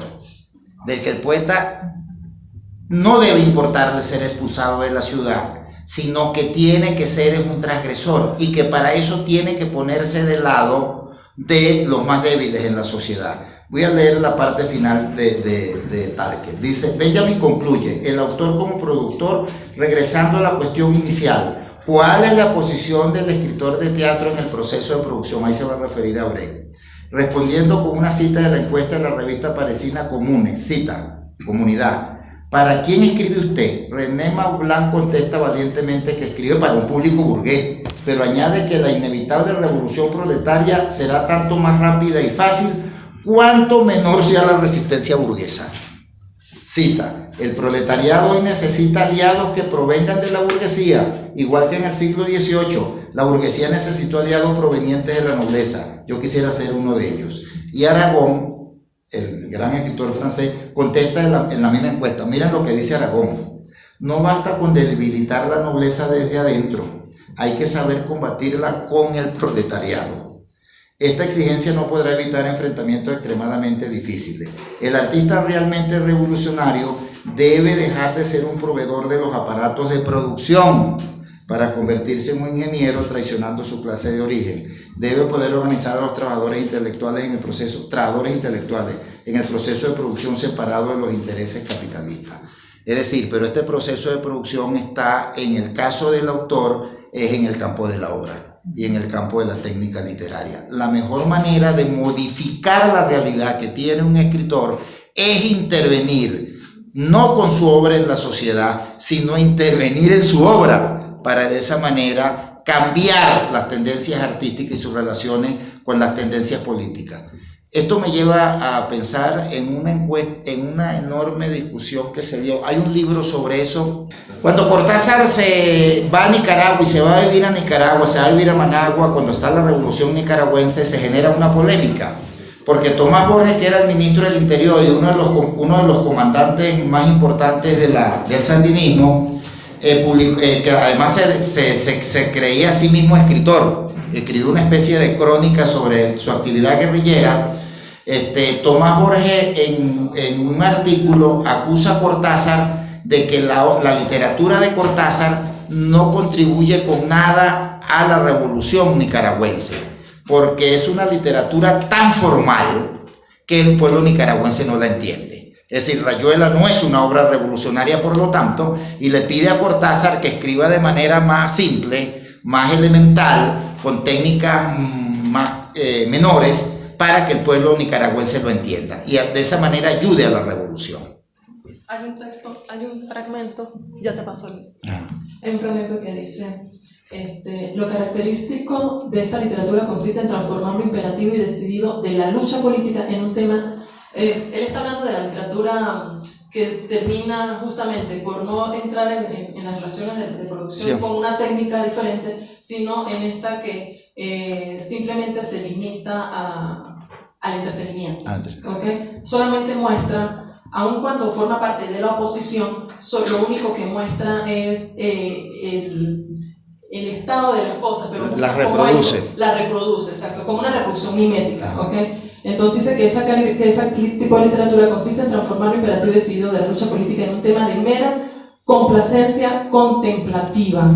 de que el poeta no debe importarle ser expulsado de la ciudad, sino que tiene que ser un transgresor, y que para eso tiene que ponerse del lado de los más débiles en la sociedad. Voy a leer la parte final de Talque. Dice, Benjamin concluye, el autor como productor, regresando a la cuestión inicial, ¿cuál es la posición del escritor de teatro en el proceso de producción? Ahí se va a referir a Brecht. Respondiendo con una cita de la encuesta de la revista parisina Comune, cita, comunidad. ¿Para quién escribe usted? René Maublanc contesta valientemente que escribe para un público burgués, pero añade que la inevitable revolución proletaria será tanto más rápida y fácil cuanto menor sea la resistencia burguesa. Cita, el proletariado hoy necesita aliados que provengan de la burguesía, igual que en el siglo XVIII, la burguesía necesitó aliados provenientes de la nobleza. Yo quisiera ser uno de ellos. Y Aragón, el gran escritor francés, contesta en la misma encuesta. Miren lo que dice Aragón. No basta con debilitar la nobleza desde adentro, hay que saber combatirla con el proletariado. Esta exigencia no podrá evitar enfrentamientos extremadamente difíciles. El artista realmente revolucionario debe dejar de ser un proveedor de los aparatos de producción para convertirse en un ingeniero traicionando su clase de origen. Debe poder organizar a los trabajadores intelectuales en el proceso, de producción separado de los intereses capitalistas. Es decir, pero este proceso de producción está, en el caso del autor, es en el campo de la obra y en el campo de la técnica literaria. La mejor manera de modificar la realidad que tiene un escritor es intervenir, no con su obra en la sociedad, sino intervenir en su obra, para de esa manera cambiar las tendencias artísticas y sus relaciones con las tendencias políticas. Esto me lleva a pensar en una enorme discusión que se dio. Hay un libro sobre eso. Cuando Cortázar se va a Nicaragua y se va a vivir a Nicaragua, se va a vivir a Managua, cuando está la revolución nicaragüense, se genera una polémica. Porque Tomás Borges, que era el ministro del Interior y uno de los comandantes más importantes del sandinismo, que además se creía a sí mismo escritor, escribió una especie de crónica sobre su actividad guerrillera. Tomás Borges en un artículo acusa a Cortázar de que la literatura de Cortázar no contribuye con nada a la revolución nicaragüense, porque es una literatura tan formal que el pueblo nicaragüense no la entiende. Es decir, Rayuela no es una obra revolucionaria, por lo tanto, y le pide a Cortázar que escriba de manera más simple, más elemental, con técnicas más menores, para que el pueblo nicaragüense lo entienda y de esa manera ayude a la revolución. Hay un texto, hay un fragmento, ya te pasó hay un fragmento que dice, lo característico de esta literatura consiste en transformar lo imperativo y decidido de la lucha política en un tema. Él está hablando de la literatura que termina justamente por no entrar en las relaciones de producción, sí, con una técnica diferente, sino en esta que simplemente se limita al entretenimiento. ¿Okay? Solamente muestra, aun cuando forma parte de la oposición, lo único que muestra es el estado de las cosas, pero la reproduce. La reproduce, exacto, como una reproducción mimética. ¿Okay? Entonces dice que ese tipo de literatura consiste en transformar lo imperativo y decidido de la lucha política en un tema de mera complacencia contemplativa,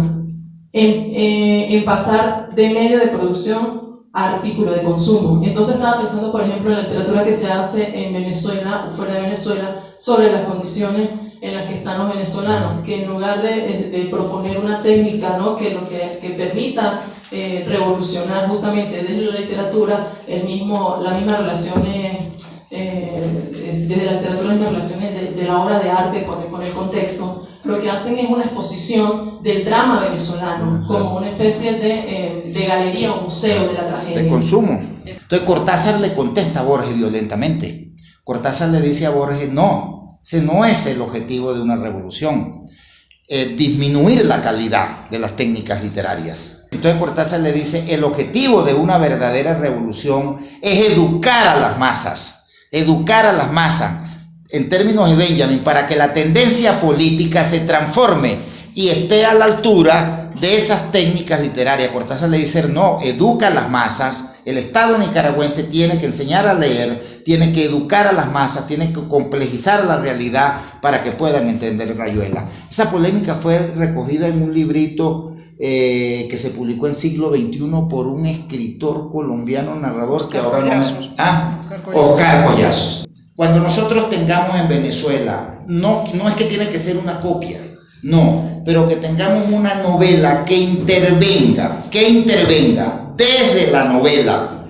en pasar de medio de producción a artículo de consumo. Entonces estaba pensando, por ejemplo, en la literatura que se hace en Venezuela o fuera de Venezuela sobre las condiciones en las que están los venezolanos, que en lugar de proponer una técnica, ¿no?, que permita revolucionar justamente desde la literatura las mismas relaciones, desde la literatura, las mismas relaciones de la obra de arte con el contexto, lo que hacen es una exposición del drama venezolano como una especie de galería o museo de la tragedia. De consumo. Entonces Cortázar le contesta a Borges violentamente. Cortázar le dice a Borges, no, ese no es el objetivo de una revolución, disminuir la calidad de las técnicas literarias. Entonces Cortázar le dice, el objetivo de una verdadera revolución es educar a las masas, en términos de Benjamin, para que la tendencia política se transforme y esté a la altura de esas técnicas literarias. Cortázar le dice, no, educa a las masas, el Estado nicaragüense tiene que enseñar a leer, tiene que educar a las masas, tiene que complejizar la realidad para que puedan entender Rayuela. Esa polémica fue recogida en un librito que se publicó en siglo XXI por un escritor colombiano narrador Oscar que ahora Collazos. Oscar Collazos. Cuando nosotros tengamos en Venezuela, no es que tiene que ser una copia, no, pero que tengamos una novela que intervenga desde la novela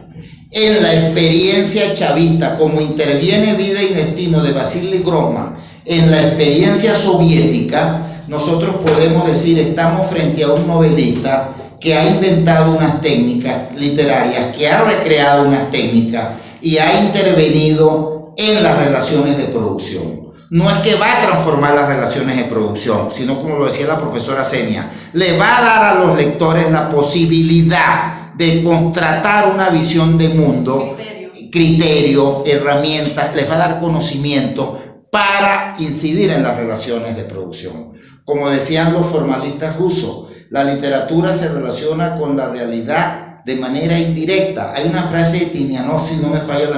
en la experiencia chavista, como interviene Vida y Destino de Vasily Grossman en la experiencia soviética, nosotros podemos decir, estamos frente a un novelista que ha inventado unas técnicas literarias, que ha recreado unas técnicas y ha intervenido en las relaciones de producción. No es que va a transformar las relaciones de producción, sino, como lo decía la profesora Senia, le va a dar a los lectores la posibilidad de contratar una visión de mundo, criterio, herramientas, les va a dar conocimiento para incidir en las relaciones de producción. Como decían los formalistas rusos, la literatura se relaciona con la realidad de manera indirecta. Hay una frase de Tinianov, si no me falla,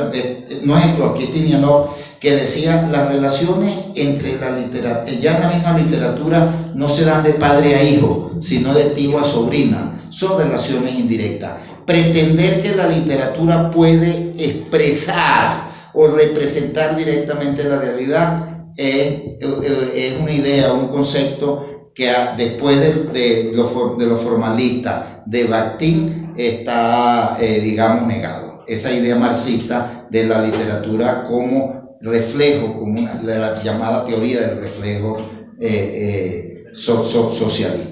no es aquí Tinianov, que decía, las relaciones entre la literatura, ya en la misma literatura, no se dan de padre a hijo, sino de tío a sobrina, son relaciones indirectas. Pretender que la literatura puede expresar o representar directamente la realidad es una idea, un concepto que después de los formalistas de Bakhtin está, digamos, negado. Esa idea marxista de la literatura como reflejo, como la llamada teoría del reflejo socialista.